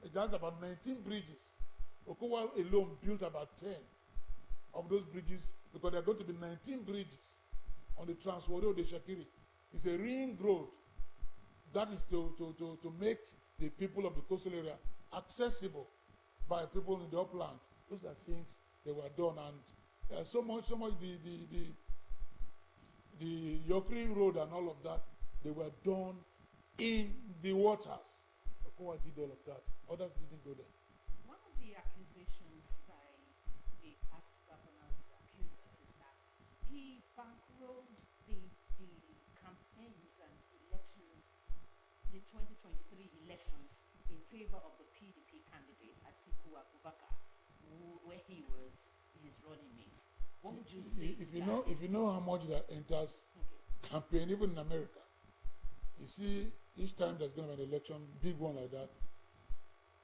it has about 19 bridges. Okowa alone built about 10 of those bridges because there are going to be 19 bridges on the Trans-Warri or the Shakiri. It's a ring road. That is to make the people of the coastal area accessible by people in the upland. Those are things that were done, and so much the Yokri Road and all of that, they were done in the waters. Okowa did all of that. Others didn't go there. One of the accusations by the past governors accusers is that he bankrolled the campaigns and elections, the 2023 elections, in favor of the PDP candidate Atiku Abubakar, where he was his running mate. What would you say If you know how much that enters campaign, even in America, You see, each time there's going to be an election, big one like that,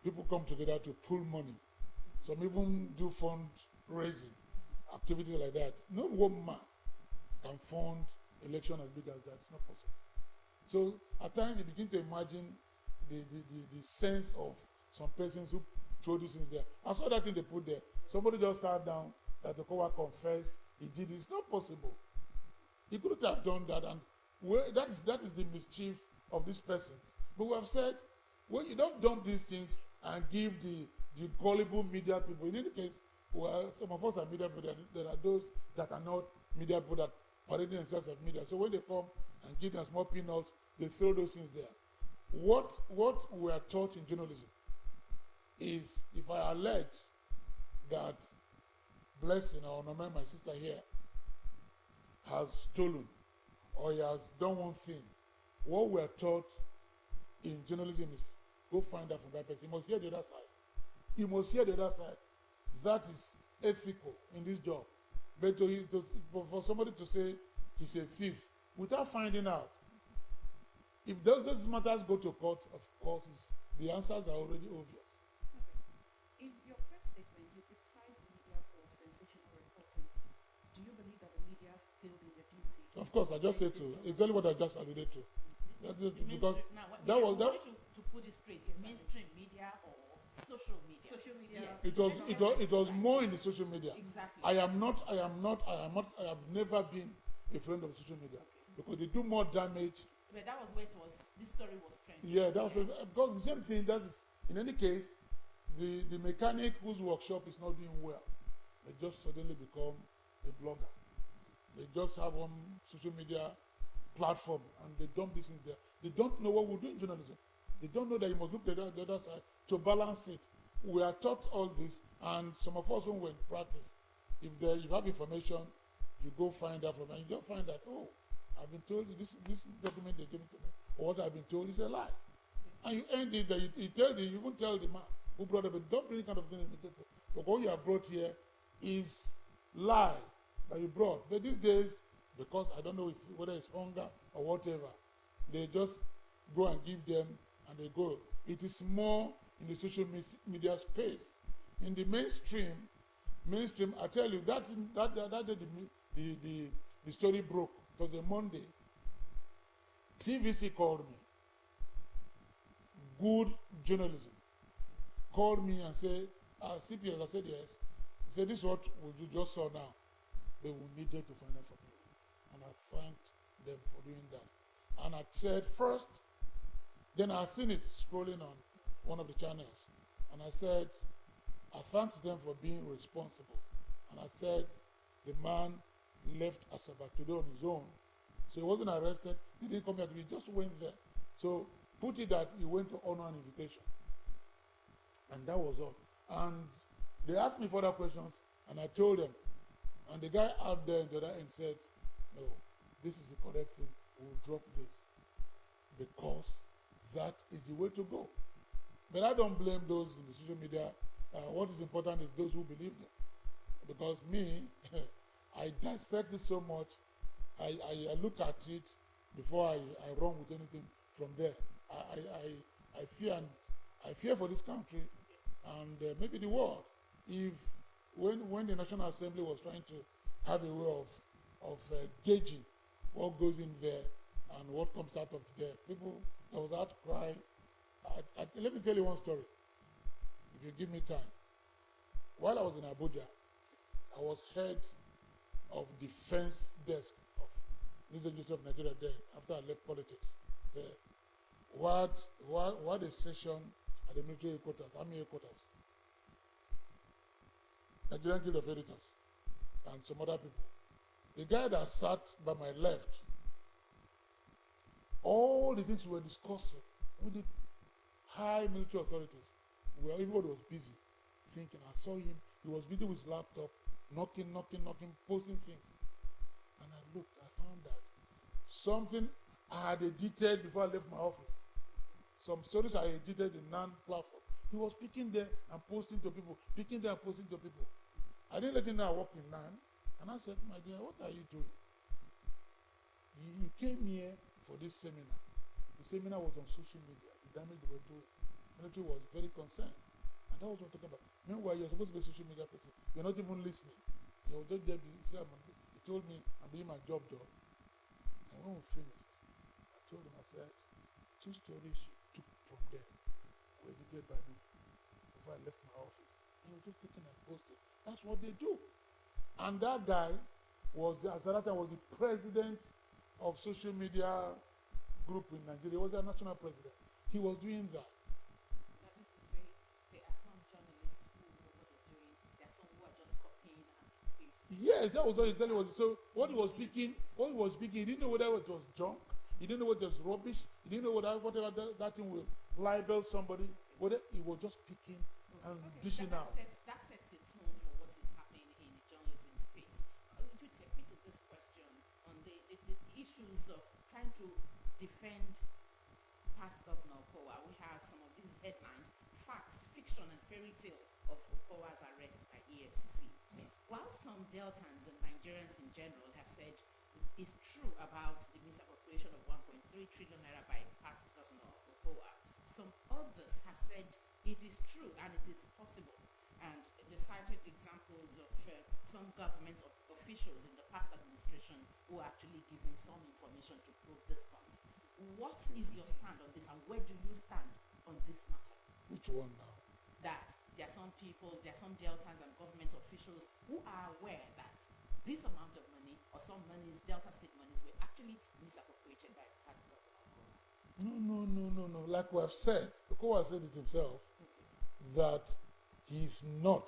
people come together to pool money. Some even do fundraising activities like that. No one man can fund election as big as that. It's not possible. So at times you begin to imagine the sense of some persons who throw these things there. I saw that thing they put there. Somebody just sat down that the Kowa confessed he did it. It's not possible. He couldn't have done that, and that is the mischief of these persons. But we have said, when you don't dump these things and give the gullible media people, in any case, well, some of us are media people, there are those that are not media people that parading themselves as media. So when they come and give them small peanuts, they throw those things there. What we are taught in journalism is, if I allege that Blessing or Nome, my sister here, has stolen or he has done one thing, what we are taught in journalism is go find out from that person. You must hear the other side. You must hear the other side. That is ethical in this job. But for somebody to say he's a thief without finding out, if those matters go to court, of course, the answers are already obvious. In your press statement, you criticized the media for sensational reporting. Do you believe that the media failed in their duty? Of course, I just said to. Exactly what I just alluded to. Because that was that. To put it straight, mainstream media or social media? Social media. Yes. It was more in the social media. Exactly. I have never been a friend of social media because they do more damage. But that was where this story was trending. Yeah, that was because the same thing. That is, in any case, the mechanic whose workshop is not doing well, they just suddenly become a blogger. They just have one social media platform and they dump these things there. They don't know what we do in journalism. They don't know that you must look at the other side to balance it. We are taught all this, and some of us when we're in practice, if you have information, you go find out from it, and you don't find that, oh, I've been told this document they gave it to me, or what I've been told is a lie. And you end it, you even tell the man who brought up it, don't bring kind of thing in the paper. But what you have brought here is lie that you brought. But these days, because I don't know whether it's hunger or whatever, they just go and give them and they go. It is more in the social media space. In the mainstream, I tell you, that day the story broke. It was a Monday. TVC called me. Good journalism. Called me and said, CPS, I said yes. He said, this is what we just saw now. But we needed to find out from you. And I thanked them for doing that. And I said first, then I seen it scrolling on one of the channels. And I said, I thanked them for being responsible. And I said, the man left Asaba today on his own. So he wasn't arrested. He didn't come here. He just went there. So put it that he went to honor an invitation. And that was all. And they asked me further questions, and I told them. And the guy out there in the other end said, no, this is the correct thing. We'll drop this. Because that is the way to go. But I don't blame those in the social media. What is important is those who believe them. Because me, I dissect it so much. I look at it before I run with anything from there. I fear for this country and maybe the world. If when the National Assembly was trying to have a way of gauging what goes in there and what comes out of there, people, there was outcry. Let me tell you one story, if you give me time. While I was in Abuja, I was head of defense desk of News Agency of Nigeria then, after I left politics. What a session at the military headquarters, army headquarters. Nigerian Guild of Editors and some other people. The guy that sat by my left, all the things we were discussing with the high military authorities, where everybody was busy thinking. I saw him, he was busy with his laptop, knocking, posting things. And I looked, I found that something I had edited before I left my office. Some stories I edited in non-platform. He was picking there and posting to people, picking there and posting to people. I didn't let him know I work in NAN. And I said, my dear, what are you doing? You came here for this seminar. The seminar was on social media, the damage they were doing. Military was very concerned. And that was what we're talking about. Meanwhile, you're supposed to be a social media person. You're not even listening. You're just there. He told me I'm doing my job, though. And when we finished, I told him, I said, 2 stories you took from there were edited by me before I left my office. And we're just taken and posted. That's what they do. And that guy was, at that time, was the president of social media group in Nigeria. He was their national president. He was doing that. That means to say there are some journalists who know what they're doing. There are some who are just copying and pasting. Yes, that was what he said. So what he was speaking, he didn't know whether it was junk. He didn't know whether it was rubbish. He didn't know whatever that thing will libel somebody. Whether he was just picking and dishing out. That sets a tone for what is happening in the journalism space. You take me to this question on the issues of trying to defend past Governor Okowa. We have some of these headlines, facts, fiction, and fairy tale of Okowa's arrest by EFCC. While some Deltans and Nigerians in general have said it's true about the misappropriation of 1.3 trillion naira by past Governor Okowa, some others have said it is true and it is possible. And they cited examples of some government officials in the past administration who are actually giving some information to prove this point. What is your stand on this, and where do you stand on this matter? Which one now? That there are some people, there are some Deltans and government officials who are aware that this amount of money, or some monies, Delta State monies, were actually misappropriated by the past government. No. Like we have said, Okowa said it himself, that he's not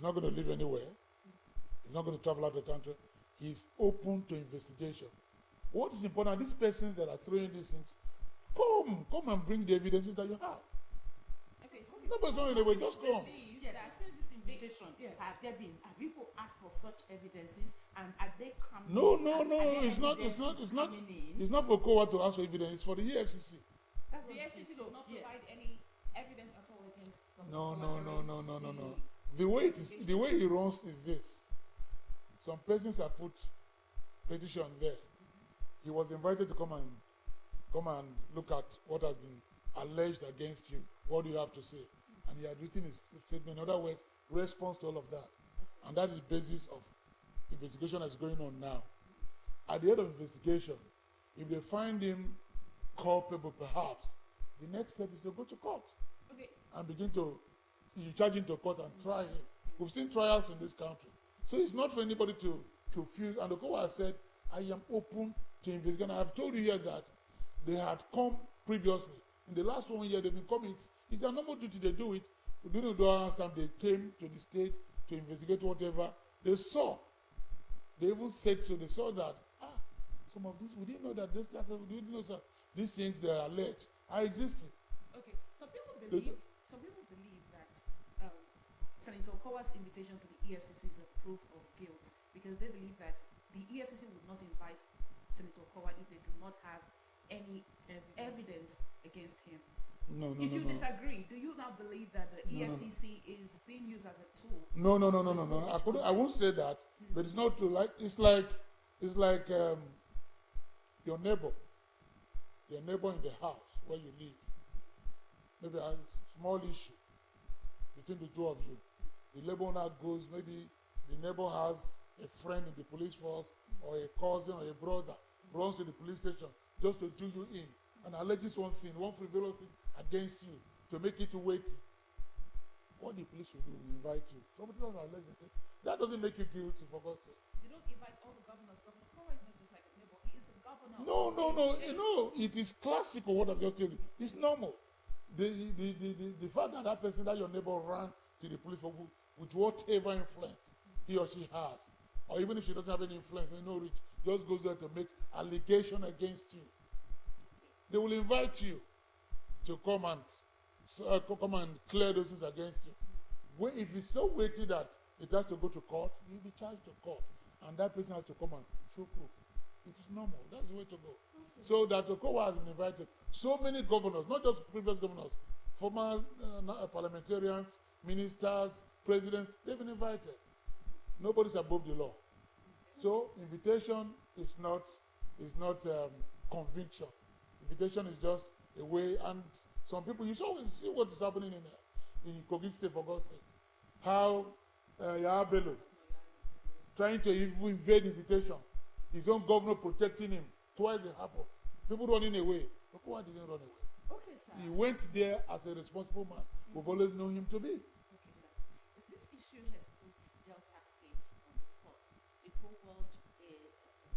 going to live anywhere. He's not going to travel out of the country. He's open to investigation. What is important, these persons that are throwing these things, come and bring the evidences that you have. Okay, so No person, they will just come. Yes, since this invitation, have people asked for such evidences, and are they coming? No. It's not for Okowa to ask for evidence. It's for the EFCC. That the FCC will not provide any evidence at all against No. The way he runs is this. Some persons have put petition there. He was invited to come and look at what has been alleged against you. What do you have to say? And he had written his statement. In other words, response to all of that. And that is the basis of investigation that's going on now. At the end of investigation, if they find him culpable, perhaps, the next step is to go to court. Okay. And begin to charge him to court and try him. We've seen trials in this country. So it's not for anybody to feel. And Okowa said, I am open to investigate. And I've told you here that they had come previously. In the last 1 year, they've been coming. It's their normal duty. They do it. During the last time, they came to the state to investigate whatever. They saw. They even said so. They saw that, some of this, we didn't know that we didn't know these things they are alleged are existing. Okay, some people believe that Senator Okowa's invitation to the EFCC is a proof of guilt, because they believe that the EFCC would not invite Senator Okowa if they do not have any evidence against him. No. If you disagree, do you now believe that the EFCC is being used as a tool? No. I won't say that, but it's not true. It's like your neighbor in the house where you live. Maybe a small issue between the two of you. The neighbor now goes, maybe the neighbor has a friend in the police force, or a cousin or a brother, runs to the police station just to do you in and alleges one frivolous thing against you to make it weighty. What the police will do, will invite you. Somebody doesn't allege it. That doesn't make you guilty, for God's sake. You don't invite all the governors. Governor Okowa is not just like a neighbor. He is the governor. No. It is classical what I've just told you. It's normal. The fact that person, that your neighbor, ran to the police for with whatever influence he or she has, or even if she doesn't have any influence, just goes there to make allegation against you. They will invite you to come and clear those things against you. If it's so weighty that it has to go to court, you'll be charged to court, and that person has to come and show proof. It is normal. That's the way to go. So that Okowa has been invited. So many governors, not just previous governors, former parliamentarians, ministers, presidents, they've been invited. Nobody's above the law. So invitation is not conviction. Desertification is just a way, and some people, you see what is happening in Kogi State, for God's sake. How Yahya Bello trying to even invade invitation, his own governor protecting him. Twice it happened. People running away. Look why didn't run away. Okay, sir. He went there as a responsible man. We've always known him to be. Okay, sir. This issue has put Delta State on the spot. The whole world,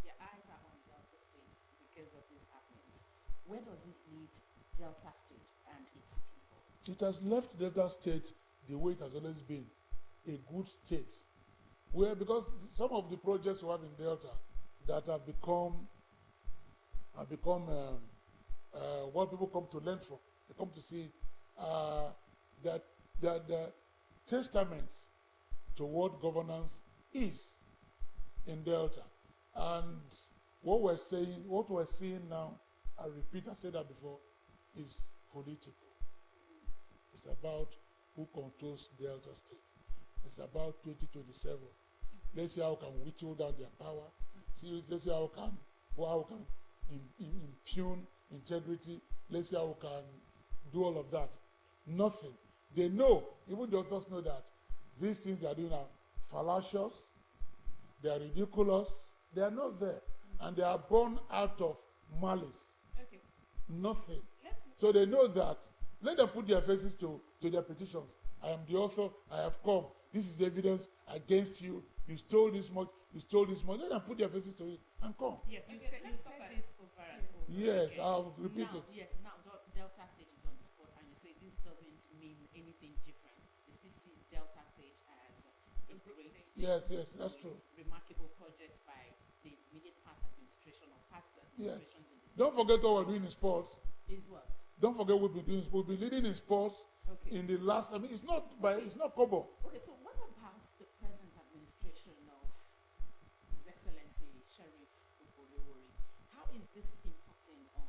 their eyes are on Delta State because of these happenings. Where does this leave Delta State and its people? It has left Delta State the way it has always been, a good state. Where, because some of the projects we have in Delta that have become what people come to learn from, they come to see that the testament to what governance is in Delta. And what we're seeing now, I repeat, I said that before, is political. It's about who controls Delta State. It's about 2027. Let's see how we can whittle down their power. Let's see how we can impugn integrity. Let's see how we can do all of that. Nothing. They know, even the authors know that these things they are doing are fallacious, they are ridiculous, they are not there. And they are born out of malice. Okay. Nothing. So they know that. Let them put their faces to their petitions. I am the author, I have come. This is the evidence against you. You stole this much, you stole this much. Let them put their faces to it and come. Yes, you said this over and over. Yes, again. I'll repeat it. Yes, now Delta State is on the spot, and you say this doesn't mean anything different. You still see Delta State as a great state. Yes, that's true. Remarkable projects by the immediate past administration or past administrations in the state. Don't forget what we're doing in sports. Is what? Don't forget what we've been doing. We've been leading in sports in the last. I mean, it's not Kobo. Okay, so what about the present administration of His Excellency Sheriff Oborewori? How is this impacting on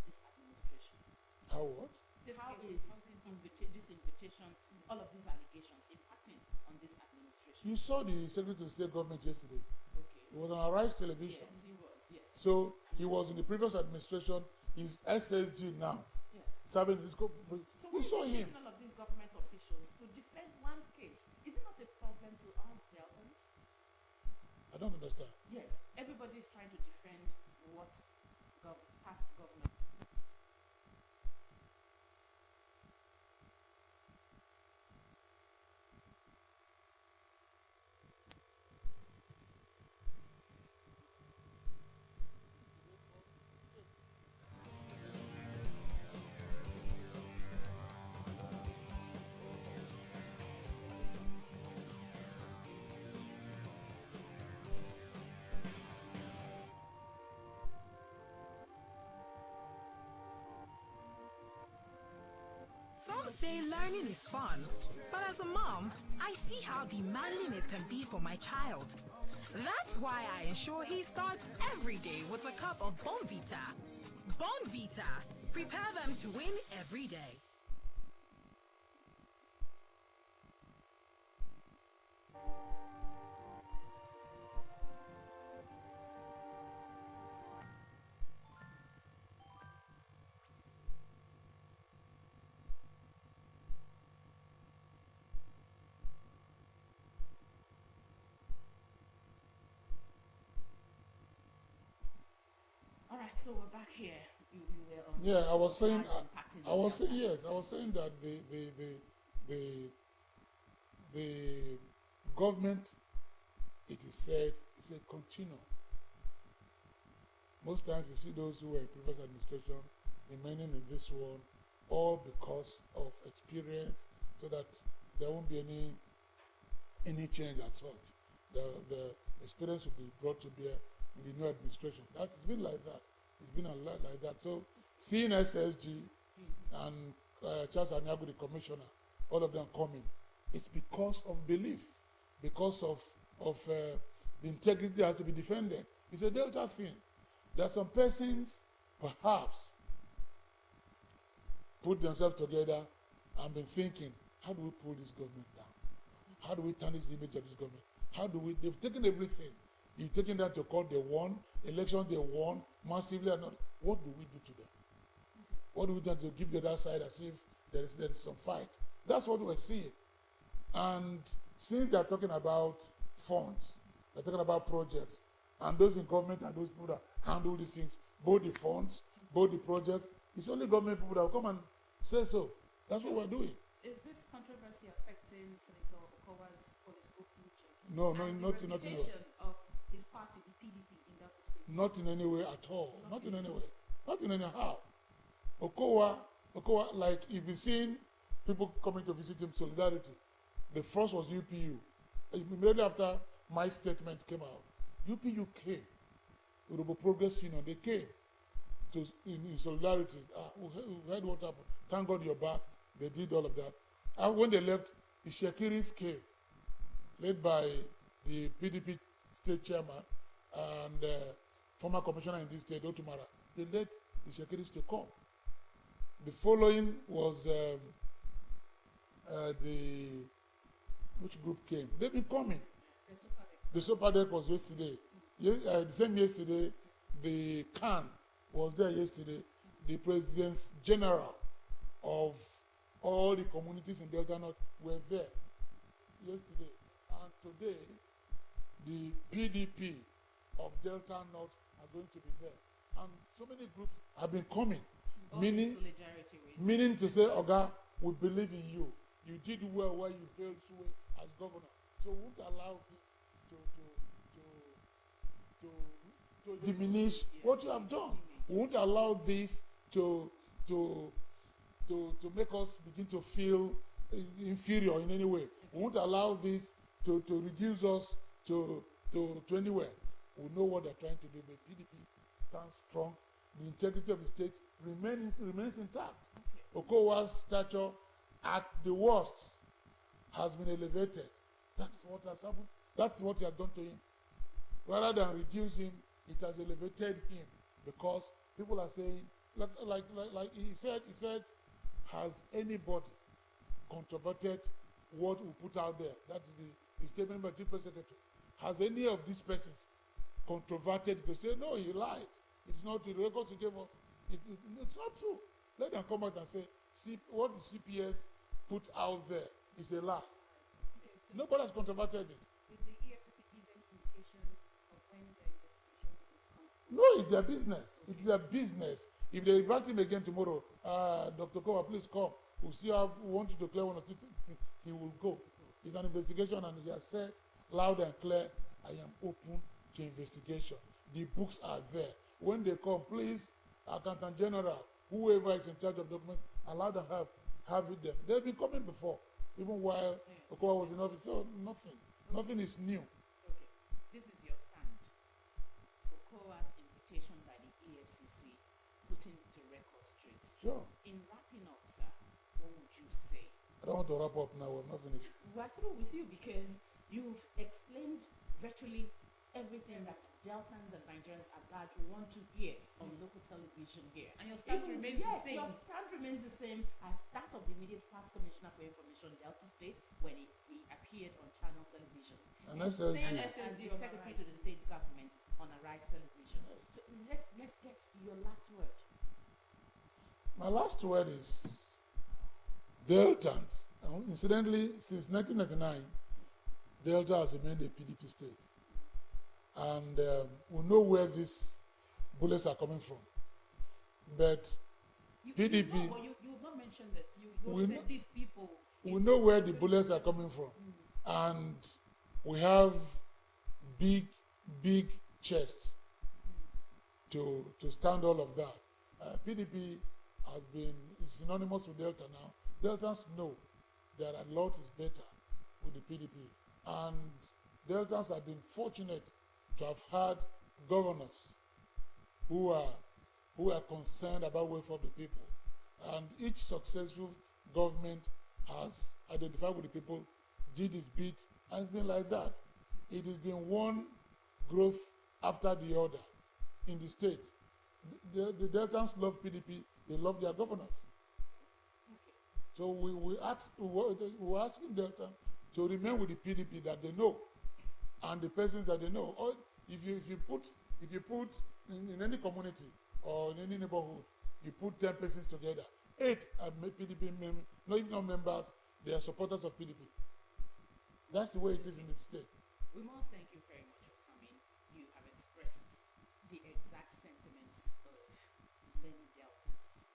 this administration? How what? How is this invitation, all of these allegations impacting on this administration? You saw the Secretary of State government yesterday. Okay. It was on Arise Television. Yes, he was. Yes. So he was in the previous administration. He's SSG now. Yes. Serving this. So we saw him. taking all of these government officials to defend one case, is it not a problem to us Deltans? I don't understand. Yes, everybody is trying to defend what past government. Some say learning is fun, but as a mom, I see how demanding it can be for my child. That's why I ensure he starts every day with a cup of Bonvita. Bonvita. Prepare them to win every day. All right, so we're back here. You were on. Yeah, I was saying. impacting I was the saying yes. I was saying that the government, it is said, is a continuum. Most times you see those who were in previous administration remaining in this one, all because of experience, so that there won't be any change as such. The experience will be brought to bear in the new administration. That has been like that. It's been a lot like that. So seeing SSG and Charles Anyago, the commissioner, all of them coming, it's because of belief, because of the integrity that has to be defended. It's a Delta thing. There are some persons, perhaps, put themselves together and been thinking, how do we pull this government down? How do we tarnish the image of this government? How do we? They've taken everything. You've taken them to court, they won. Elections, they won massively. And all. What do we do to them? What do we do to give the other side as if there is some fight? That's what we're seeing. And since they're talking about funds, they're talking about projects, and those in government and those people that handle these things, both the funds, both the projects, it's only government people that will come and say so. That's what we're doing. Is this controversy affecting Senator Okowa's political future? No, no, and not the in any way. reputation of his party, the PDP, in that state? Not in any way at all. Not in any way. Not in any how. Okowa, like you've been seeing people coming to visit him, Solidarity. The first was UPU. Immediately after my statement came out, UPU came. Urhobo Progress Union, they came to in Solidarity. We heard what happened. Thank God you're back. They did all of that. And when they left, the Shekiris came, led by the PDP state chairman and former commissioner in this state, Otumara. They led the Shekiris to come. The following was which group came? They've been coming. The Sopadek was yesterday. The same yesterday, the Khan was there yesterday. The presidents general of all the communities in Delta North were there yesterday. And today, the PDP of Delta North are going to be there. And so many groups have been coming. Meaning to say, Oga, we believe in you. You did well while you held sway as governor. So we won't allow this to diminish what you have done. We won't allow this to make us begin to feel inferior in any way. We won't allow this to reduce us to anywhere. We know what they're trying to do. The PDP stands strong. The integrity of the state remains intact. Okowa's stature, at the worst, has been elevated. That's what has happened. That's what he has done to him. Rather than reduce him, it has elevated him because people are saying, like he said, has anybody controverted what we put out there? That's the statement by Chief Press Secretary. Has any of these persons controverted to say, no, he lied? It's not the records he gave us. It's not true. Let them come out and say, see, what the CPS put out there is a lie. Nobody has controverted it. Did the EFCC give any indication of when the investigation will come? No, it's their business. It's their business. If they invite him again tomorrow, Dr. Kowa, please come. We want you to clear one of the things. He will go. It's an investigation, and he has said loud and clear, I am open to investigation. The books are there. When they come, please, Accountant General, whoever is in charge of documents, allow them have it there. They've been coming before, even while Okowa was in office. So nothing is new. Okay, this is your stand. Okowa's invitation by the EFCC, putting the record straight. Sure. In wrapping up, sir, what would you say? I don't want to wrap up now. I'm not finished. We're through with you because you've explained virtually everything that Deltans and Nigerians at large want to hear on local television here. And your stand remains the same. Your stand remains the same as that of the immediate past commissioner for information Delta State when he appeared on Channel Television. And same as the secretary to the state government on Arise Television. So let's get your last word. My last word is Deltans. Incidentally, since 1999, Delta has remained a PDP state. And we know where these bullets are coming from. But PDP... You've not mentioned that. You said these people... We know where the bullets are coming from. And we have big chests to stand all of that. PDP is synonymous with Delta now. Deltans know that a lot is better with the PDP. And Deltans have been fortunate to have had governors who are concerned about welfare of the people. And each successful government has identified with the people, did its bit, and it's been like that. It has been one growth after the other in the state. The Deltans love PDP, they love their governors. So we're asking Deltans to remain with the PDP that they know and the persons that they know. Or if you put in any community or in any neighborhood, you put 10 persons together. 8 are PDP members, not even not members, they are supporters of PDP. That's the way it is in the state. We must thank you very much for coming. You have expressed the exact sentiments of many Deltas.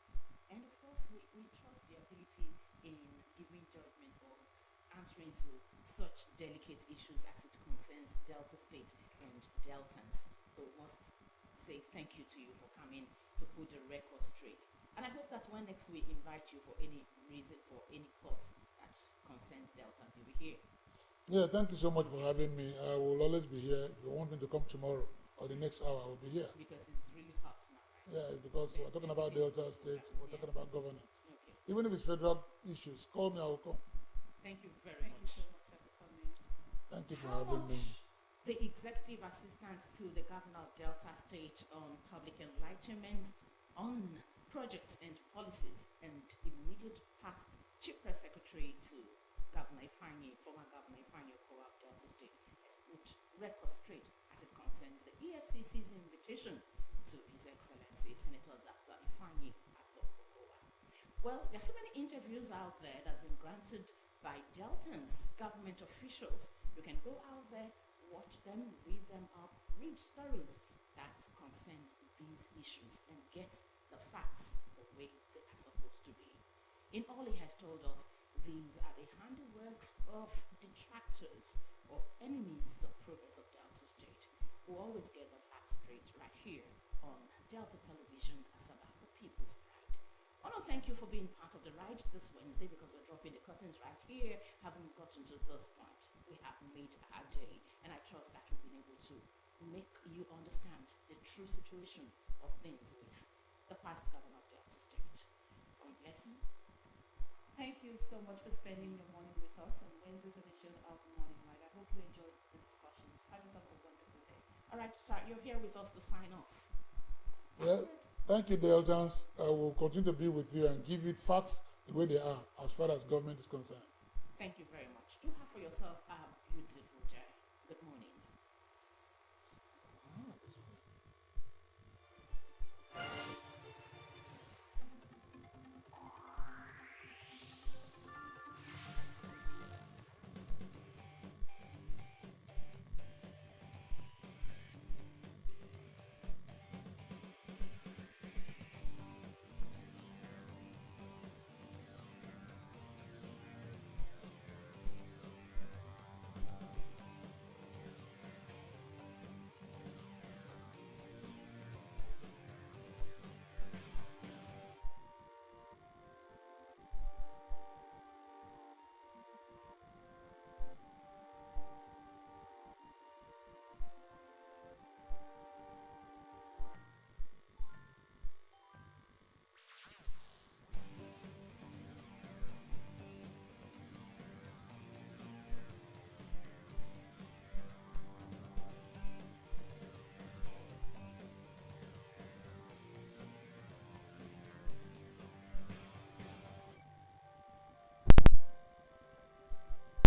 And of course, we trust the ability in giving judgment or answering to such delicate issues as it concerns Delta State and Deltans. So we must say thank you to you for coming to put the record straight. And I hope that when next we invite you for any reason, for any cause that concerns Deltans, you'll be here. Yeah, thank you so much for having me. I will always be here. If you want me to come tomorrow or the next hour, I will be here. Because it's really hot now, right? Yeah, because we're talking about Delta State, we're talking about governance. Okay. Even if it's federal issues, call me, I will come. Thank you very much. Thank you for How having me. much the executive assistant to the governor of Delta State on public enlightenment on projects and policies and immediate past chief press secretary to Governor Ifeanyi, former Governor Ifeanyi Okowa of Delta State, has put record straight as it concerns the EFCC's invitation to His Excellency Senator Dr. Ifeanyi Okowa. Well, there's so many interviews out there that have been granted by Deltans, government officials. You can go out there, watch them, read them up, read stories that concern these issues and get the facts the way they are supposed to be. In all, he has told us these are the handiworks of detractors or enemies of progress of Delta State, who always get the facts straight right here on Delta Television, Asaba, the People's Pride. I want to thank you for being part of the ride this Wednesday, because we're dropping the curtains right here. Having gotten to this point, we have made our day, and I trust that we've been able to make you understand the true situation of things with the past governor of Delta State. God bless you. Thank you so much for spending your morning with us on Wednesday's edition of Morning Light. I hope you enjoyed the discussions. Have yourself a wonderful day. All right, sir, you're here with us to sign off. Yeah, thank you, Deltans. I will continue to be with you and give you facts the way they are as far as government is concerned. Thank you very much. Do have for yourself a beautiful